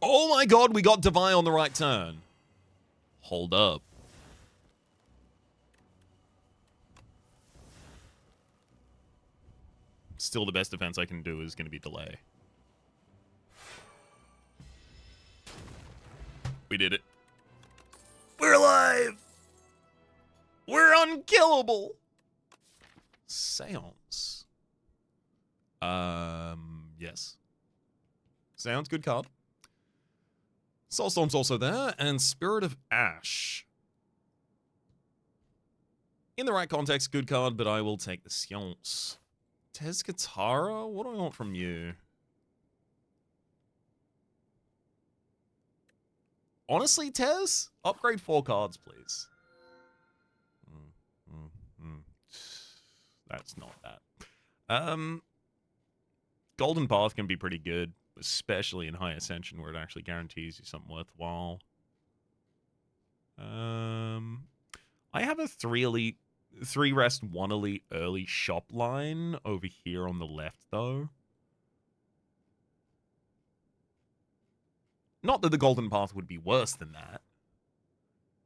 Speaker 1: Oh my god, we got Defy on the right turn. Hold up. Still, the best defense I can do is going to be delay. We did it. We're alive! We're unkillable! Seance. Yes. Sounds good card. Soulstorm's also there, and Spirit of Ash. In the right context, good card, but I will take the Seance. Tez Katara? What do I want from you? Honestly, Tez? Upgrade 4 cards, please. That's not that. Golden Path can be pretty good, especially in High Ascension, where it actually guarantees you something worthwhile. I have a 3 rest, 1 elite early shop line over here on the left, though. Not that the Golden Path would be worse than that,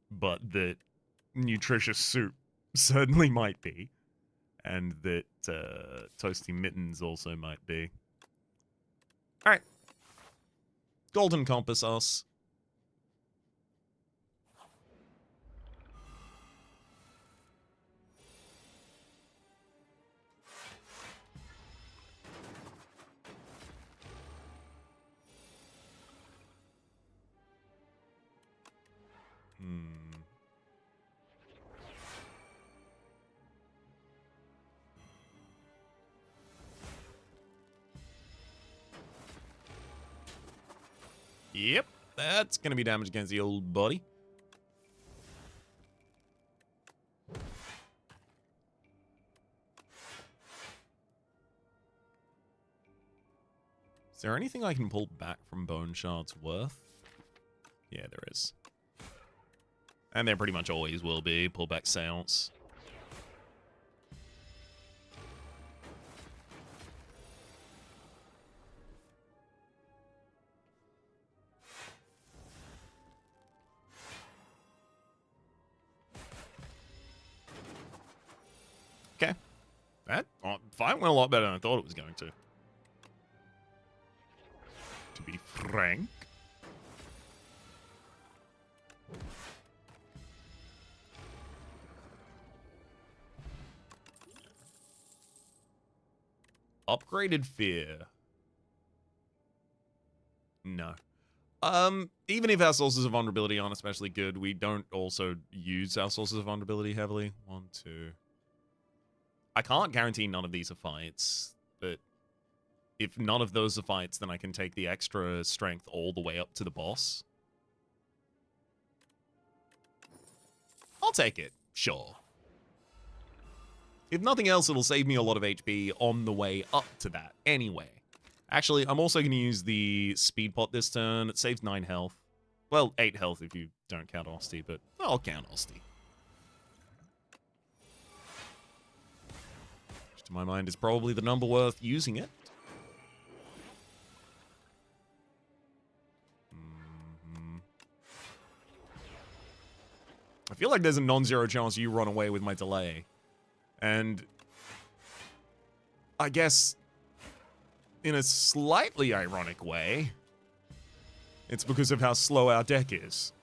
Speaker 1: but that nutritious soup certainly might be, and that toasty mittens also might be. All right. Golden Compass us. Yep, that's going to be damage against the old buddy. Is there anything I can pull back from Bone Shard's worth? Yeah, there is. And there pretty much always will be. Pull back Seance. Okay. That fight went a lot better than I thought it was going to. To be frank. Upgraded Fear. No. Even if our sources of vulnerability aren't especially good, we don't also use our sources of vulnerability heavily. 1, 2. I can't guarantee none of these are fights, but if none of those are fights, then I can take the extra strength all the way up to the boss. I'll take it, sure. If nothing else, it'll save me a lot of HP on the way up to that anyway. Actually, I'm also going to use the speed pot this turn. It saves 9 health. Well, 8 health if you don't count Osty, but I'll count Osty. Which to my mind is probably the number worth using it. I feel like there's a non-zero chance you run away with my delay. And I guess in a slightly ironic way, it's because of how slow our deck is.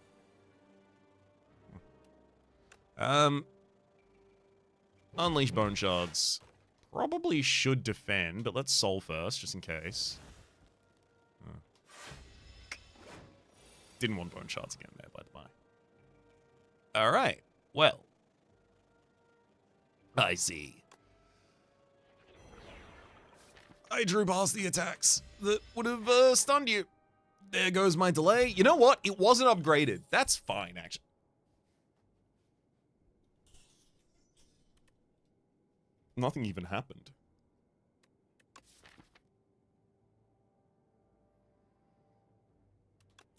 Speaker 1: Unleash Bone Shards. Probably should defend, but let's Soul first, just in case. Didn't want Bone Shards again there, by the by. Alright, well. I see. I drew past the attacks that would have stunned you. There goes my delay. You know what? It wasn't upgraded. That's fine, actually. Nothing even happened.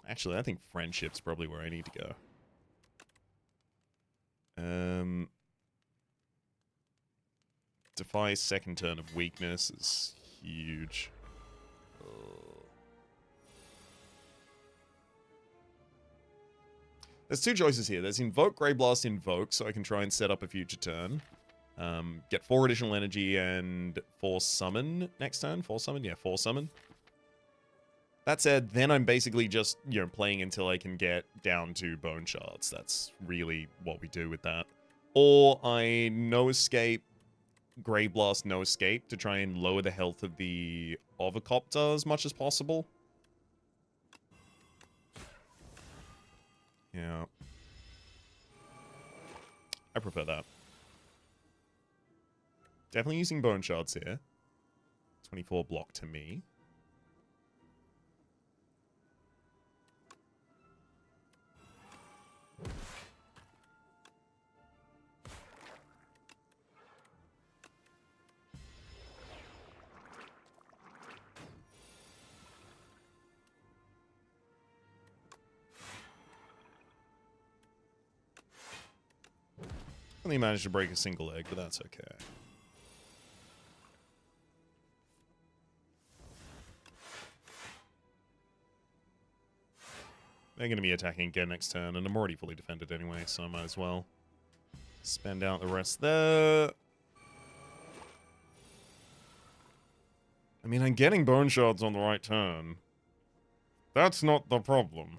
Speaker 1: Actually, I think Friendship's probably where I need to go. Defy second turn of weakness is huge. There's 2 choices here. There's Invoke, Grey Blast, Invoke, so I can try and set up a future turn. Get 4 additional energy and force summon next turn. Force summon? Yeah, force summon. That said, then I'm basically just, you know, playing until I can get down to bone shards. That's really what we do with that. Or I no escape, Grave Blast, no escape to try and lower the health of the Ovocopter as much as possible. Yeah. I prefer that. Definitely using bone shards here. 24 block to me. Only managed to break a single egg, but that's okay. They're going to be attacking again next turn, and I'm already fully defended anyway, so I might as well spend out the rest there. I mean, I'm getting bone shards on the right turn. That's not the problem.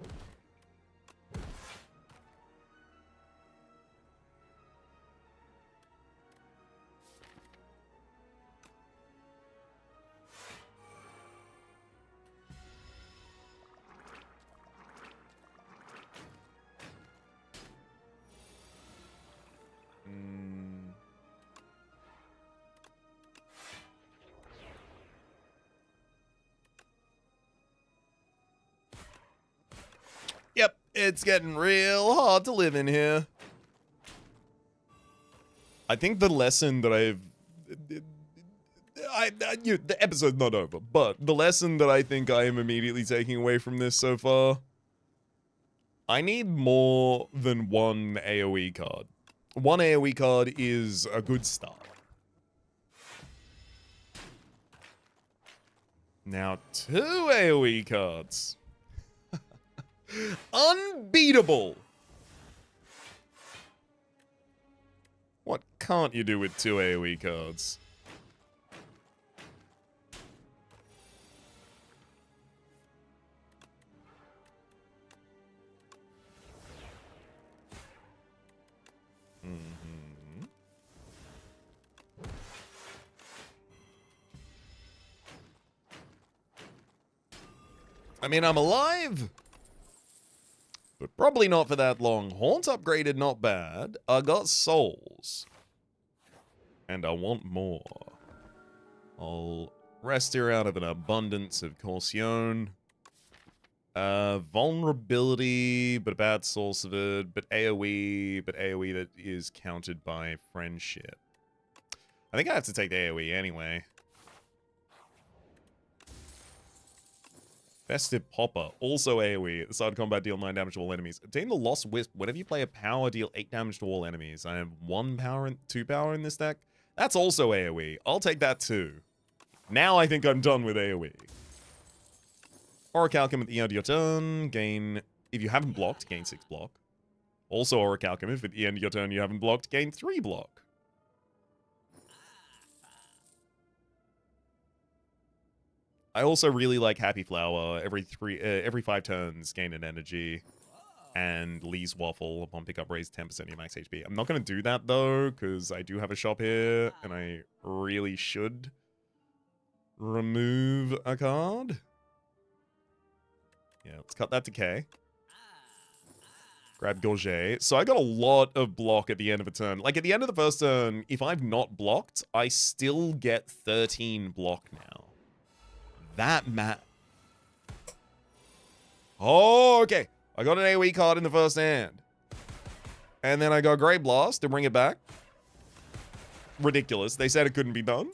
Speaker 1: Yep, it's getting real hard to live in here. I think the lesson that the episode's not over, but the lesson that I think I am immediately taking away from this so far, I need more than one AoE card. One AoE card is a good start. Now 2 AoE cards. Unbeatable! What can't you do with 2 AoE cards? I mean, I'm alive, but probably not for that long. Haunt upgraded, not bad. I got souls, and I want more. I'll rest here out of an abundance of caution. Vulnerability, but a bad source of it, but AoE that is countered by friendship. I think I have to take the AoE anyway. Festive Popper, also AoE. At the start of combat, deal 9 damage to all enemies. Obtain the Lost Wisp. Whenever you play a power, deal 8 damage to all enemies. I have 1 power and 2 power in this deck. That's also AoE. I'll take that too. Now I think I'm done with AoE. Orichalcum at the end of your turn. Gain, if you haven't blocked, gain 6 block. Also Orichalcum, if at the end of your turn you haven't blocked, gain 3 block. I also really like Happy Flower. Every 5 turns, gain an energy. And Lee's Waffle upon pickup raise 10% of your max HP. I'm not going to do that though, because I do have a shop here, and I really should remove a card. Yeah, let's cut that to K. Grab Gorget. So I got a lot of block at the end of a turn. Like, at the end of the first turn, if I've not blocked, I still get 13 block now. That Oh, okay. I got an AoE card in the first hand. And then I got Grave Blast to bring it back. Ridiculous. They said it couldn't be done.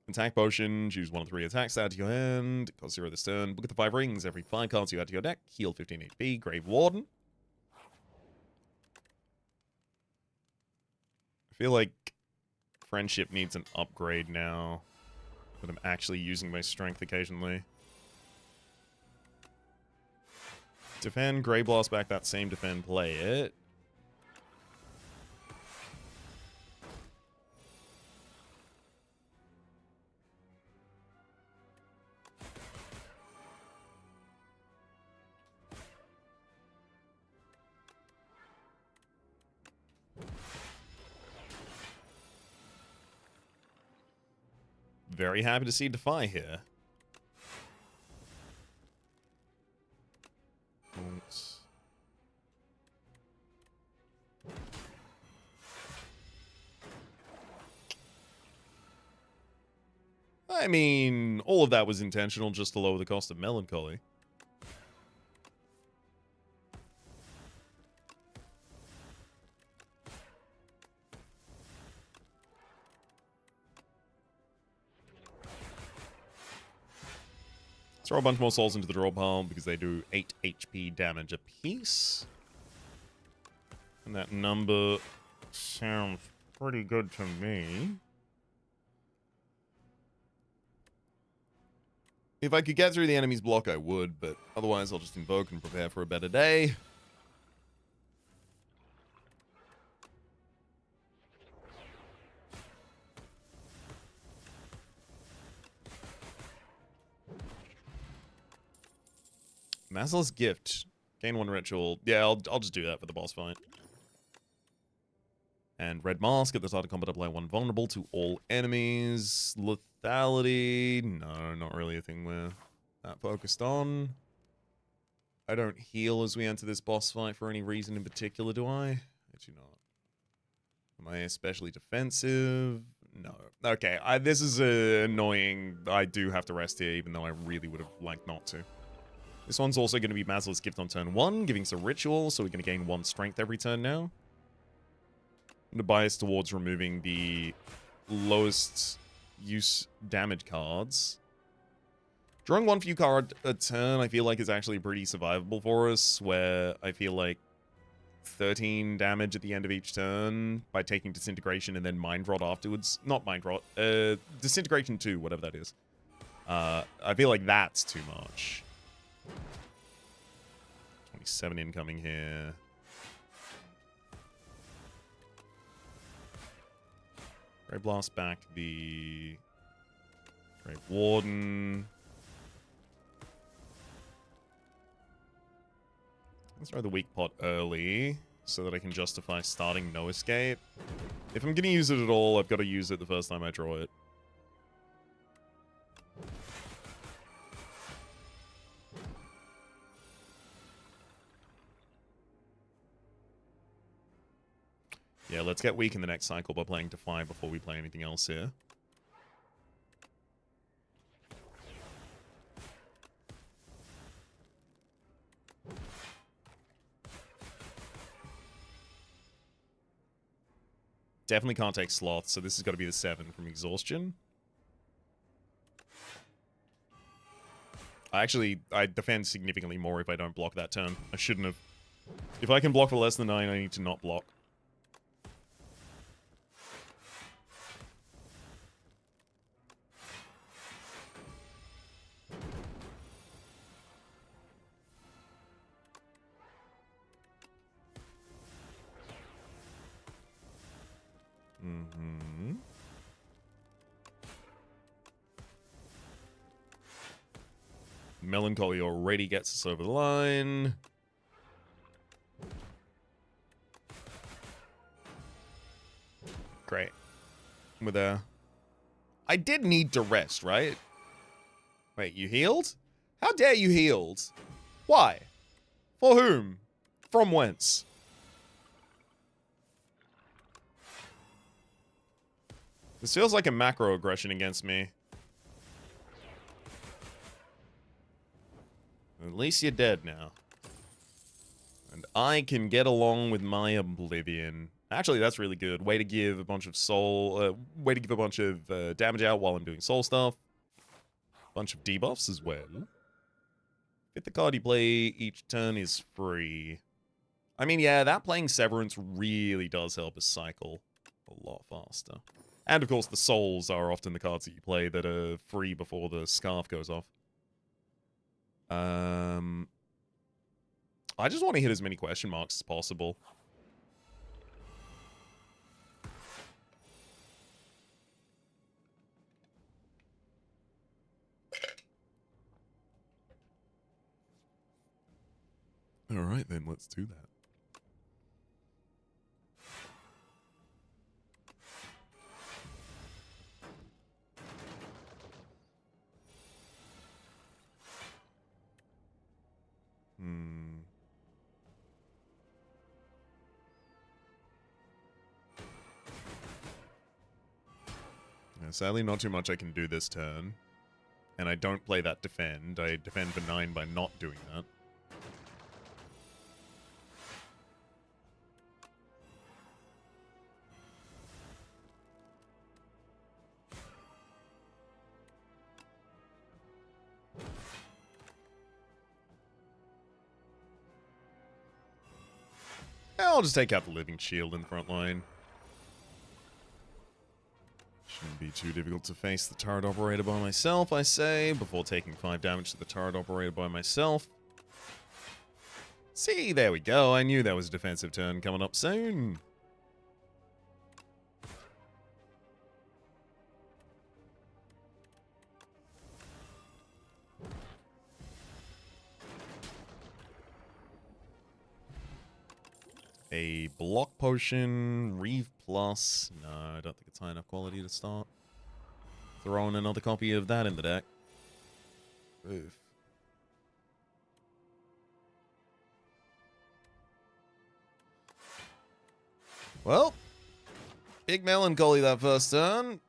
Speaker 1: Attack Potion. Choose 1 of 3 attacks. Add to your hand. Cost 0 this turn. Look at the 5 rings. Every 5 cards you add to your deck. Heal 15 HP. Grave Warden. I feel like Friendship needs an upgrade now. But I'm actually using my strength occasionally. Defend, Grey Blast back that same defend, play it. very happy to see Defy here. Oops. I mean, all of that was intentional just to lower the cost of Melancholy. Throw a bunch more souls into the draw pile because they do 8 HP damage apiece. And that number sounds pretty good to me. If I could get through the enemy's block, I would, but otherwise I'll just invoke and prepare for a better day. Mazel's Gift. Gain 1 ritual. Yeah, I'll just do that for the boss fight. And Red Mask at the start of combat, apply 1 vulnerable to all enemies. Lethality. No, not really a thing we're that focused on. I don't heal as we enter this boss fight for any reason in particular, do I? Actually not. Am I especially defensive? No. Okay, this is annoying. I do have to rest here, even though I really would have liked not to. This one's also going to be Mazel's Gift on turn 1, giving us a ritual, so we're going to gain 1 strength every turn now. I'm going to bias towards removing the lowest use damage cards. Drawing 1 few card a turn, I feel like is actually pretty survivable for us, where I feel like 13 damage at the end of each turn by taking Disintegration and then Mind Rot afterwards. Not Mind Rot, Disintegration 2, whatever that is. I feel like that's too much. 27 incoming here. Ray Blast back the Great Warden. Let's throw the weak pot early so that I can justify starting No Escape. If I'm going to use it at all, I've got to use it the first time I draw it. Yeah, let's get weak in the next cycle by playing Defy before we play anything else here. Definitely can't take sloths, so this has got to be the 7 from Exhaustion. I defend significantly more if I don't block that turn. I shouldn't have. If I can block for less than 9, I need to not block. Mm-hmm. Melancholy already gets us over the line. Great. We're there. I did need to rest, right? Wait, you healed? How dare you healed? Why? For whom? From whence? This feels like a macro aggression against me. At least you're dead now. And I can get along with my oblivion. Actually, that's really good. Way to give a bunch of damage out while I'm doing soul stuff. Bunch of debuffs as well. Get the card you play each turn is free. I mean, yeah, that playing Severance really does help us cycle a lot faster. And, of course, the souls are often the cards that you play that are free before the scarf goes off. I just want to hit as many question marks as possible. Alright then, let's do that. sadly not too much I can do this turn. And I don't play that defend. I defend for 9 by not doing that. I'll just take out the Living Shield in the front line. Shouldn't be too difficult to face the turret operator by myself, I say, before taking 5 damage to the turret operator by myself. See, there we go. I knew there was a defensive turn coming up soon. A block potion, Reeve Plus. No, I don't think it's high enough quality to start. Throwing another copy of that in the deck. Oof. Well, big melancholy that first turn.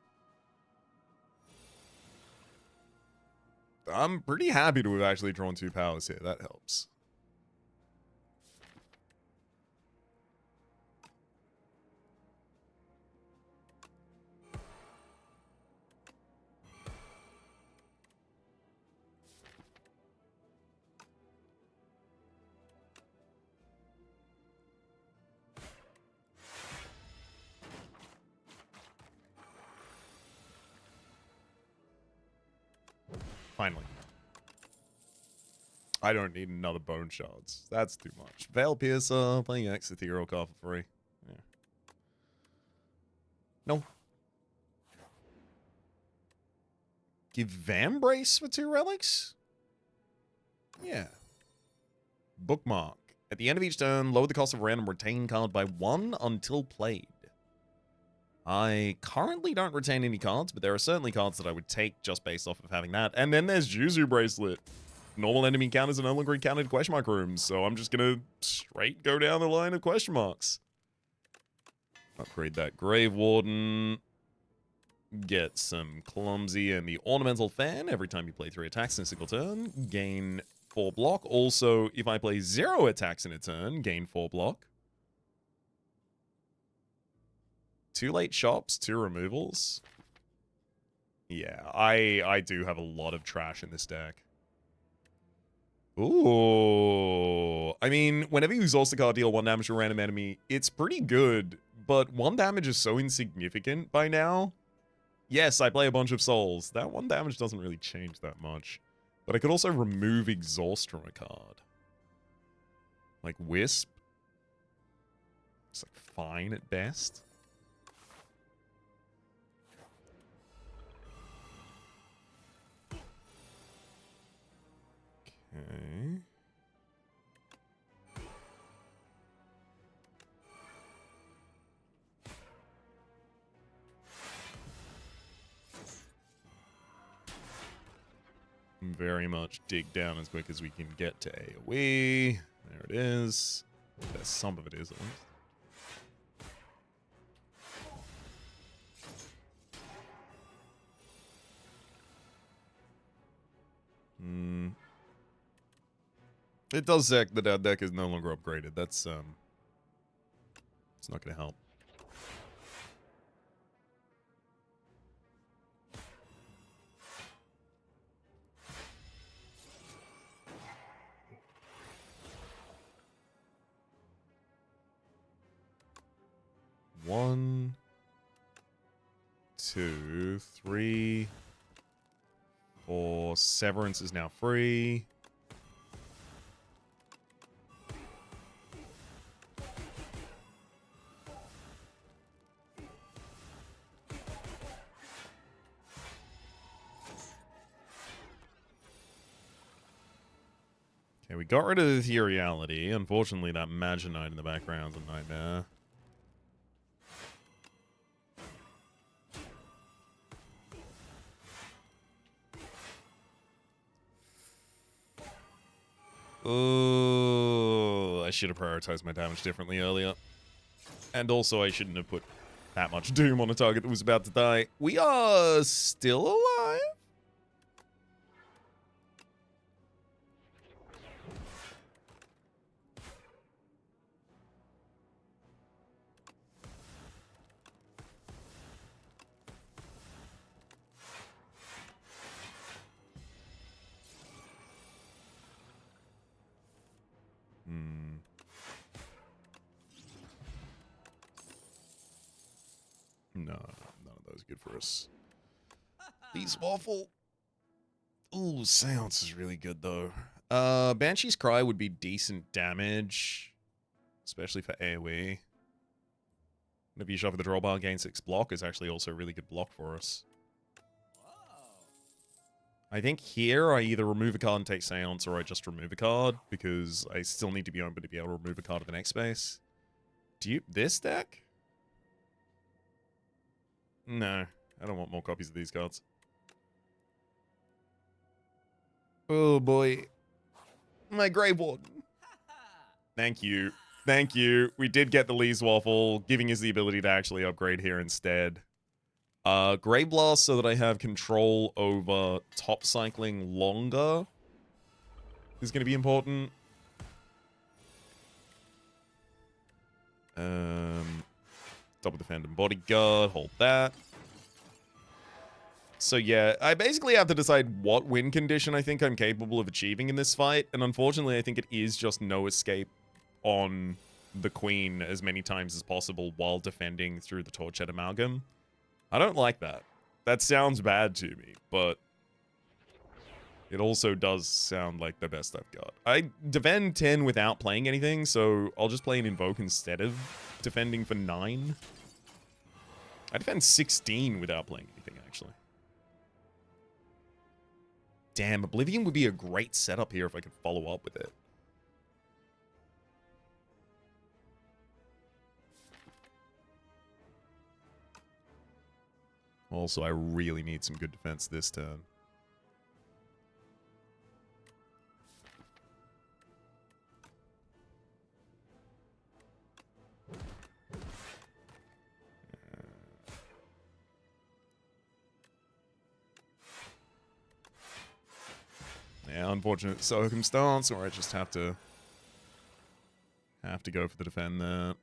Speaker 1: I'm pretty happy to have actually drawn 2 powers here. That helps. Finally. I don't need another Bone Shards. That's too much. Veil Piercer, playing X Ethereal card for free. Yeah. No. Give Vambrace for 2 relics? Yeah. Bookmark. At the end of each turn, lower the cost of a random retain card by 1 until played. I currently don't retain any cards, but there are certainly cards that I would take just based off of having that. And then there's Juzu Bracelet. Normal enemy encounters are no longer encountered question mark rooms, so I'm just gonna straight go down the line of question marks. Upgrade that Grave Warden. Get some Clumsy and the Ornamental Fan every time you play 3 attacks in a single turn. Gain 4 block. Also, if I play 0 attacks in a turn, gain 4 block. 2 late shops, 2 removals. Yeah, I do have a lot of trash in this deck. Ooh. I mean, whenever you exhaust a card, deal 1 damage to a random enemy, it's pretty good, but 1 damage is so insignificant by now. Yes, I play a bunch of souls. That 1 damage doesn't really change that much. But I could also remove exhaust from a card. Like Wisp. It's like fine at best. Okay. Very much dig down as quick as we can get to AoE. There it is. There's some of it is at least. It does say that our deck is no longer upgraded. That's it's not gonna help. One, 2, 3, 4. Severance is now free. Okay, we got rid of the Ethereality. Unfortunately, that Magi Knight in the background's a nightmare. Oh, I should have prioritized my damage differently earlier. And also, I shouldn't have put that much doom on a target that was about to die. We are still alive? No, none of those good for us. These waffle. Ooh, Seance is really good though. Banshee's Cry would be decent damage, especially for AoE. Whenever you shove the drawbar, gain 6 block is actually also a really good block for us. I think here I either remove a card and take Seance, or I just remove a card, because I still need to be open to be able to remove a card of the next space. Do you... this deck? No, I don't want more copies of these cards. Oh boy. My Grave Warden. Thank you. Thank you. We did get the Lee's Waffle, giving us the ability to actually upgrade here instead. Grave Blast so that I have control over top cycling longer is going to be important. Double Defend and Bodyguard, hold that. So yeah, I basically have to decide what win condition I think I'm capable of achieving in this fight, and unfortunately I think it is just no escape on the Queen as many times as possible while defending through the Torchhead Amalgam. I don't like that. That sounds bad to me, but it also does sound like the best I've got. I defend 10 without playing anything, so I'll just play an Invoke instead of defending for 9. I defend 16 without playing anything, actually. Damn, Oblivion would be a great setup here if I could follow up with it. Also, I really need some good defense this turn. Yeah, unfortunate circumstance, or I just have to go for the defend there.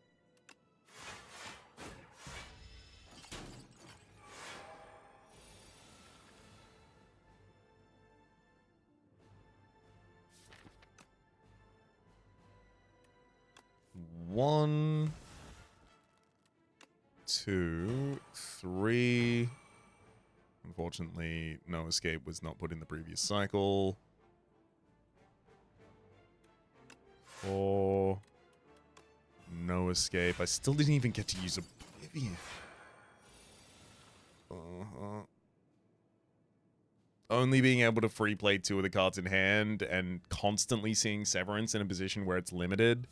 Speaker 1: One, 2, 3. Unfortunately, no escape was not put in the previous cycle. 4. No escape. I still didn't even get to use Oblivion. Only being able to free play 2 of the cards in hand and constantly seeing Severance in a position where it's limited.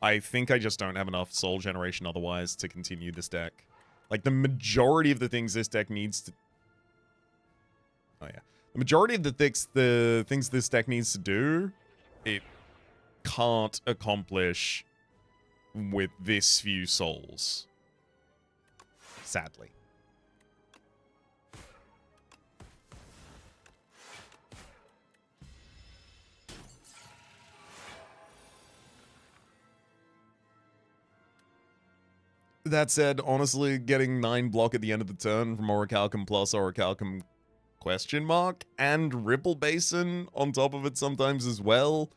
Speaker 1: I think I just don't have enough soul generation otherwise to continue this deck. Like, the majority of the things this deck needs to... Oh, yeah. The majority of the things this deck needs to do, it can't accomplish with this few souls. Sadly. That said, honestly, getting 9 block at the end of the turn from Orichalcum plus Orichalcum question mark and Ripple Basin on top of it sometimes as well,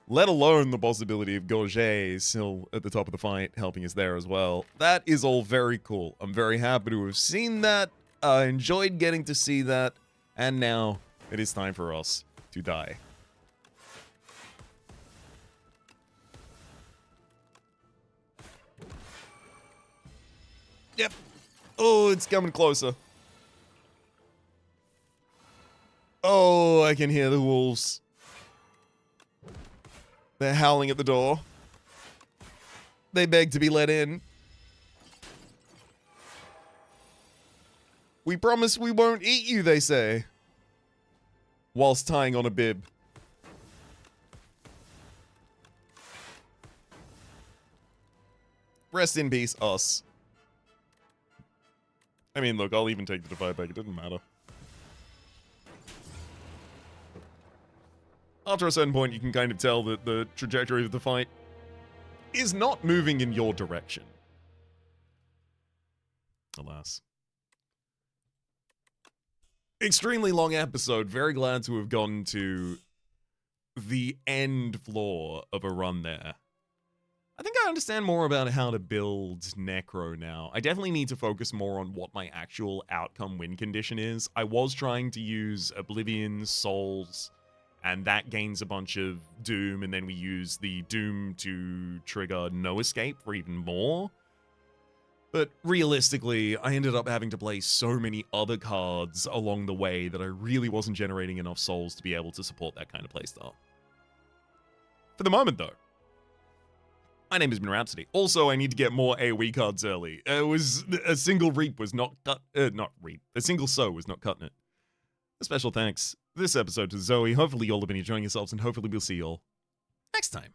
Speaker 1: let alone the possibility of Gorget still at the top of the fight helping us there as well. That is all very cool. I'm very happy to have seen that. I enjoyed getting to see that, and now it is time for us to die. Yep. Oh, it's coming closer. Oh, I can hear the wolves. They're howling at the door. They beg to be let in. We promise we won't eat you, they say. Whilst tying on a bib. Rest in peace, us. I mean, look, I'll even take the Defy back. It didn't matter. After a certain point, you can kind of tell that the trajectory of the fight is not moving in your direction. Alas. Extremely long episode. Very glad to have gotten to the end floor of a run there. I think I understand more about how to build Necro now. I definitely need to focus more on what my actual outcome win condition is. I was trying to use Oblivion, Souls, and that gains a bunch of Doom, and then we use the Doom to trigger No Escape for even more. But realistically, I ended up having to play so many other cards along the way that I really wasn't generating enough souls to be able to support that kind of playstyle. For the moment, though, my name has been Rhapsody. Also, I need to get more AoE cards early. A single Reap was not cut. Not Reap. A single Sow was not cutting it. A special thanks this episode to Zoe. Hopefully, you all have been enjoying yourselves, and hopefully, we'll see you all next time.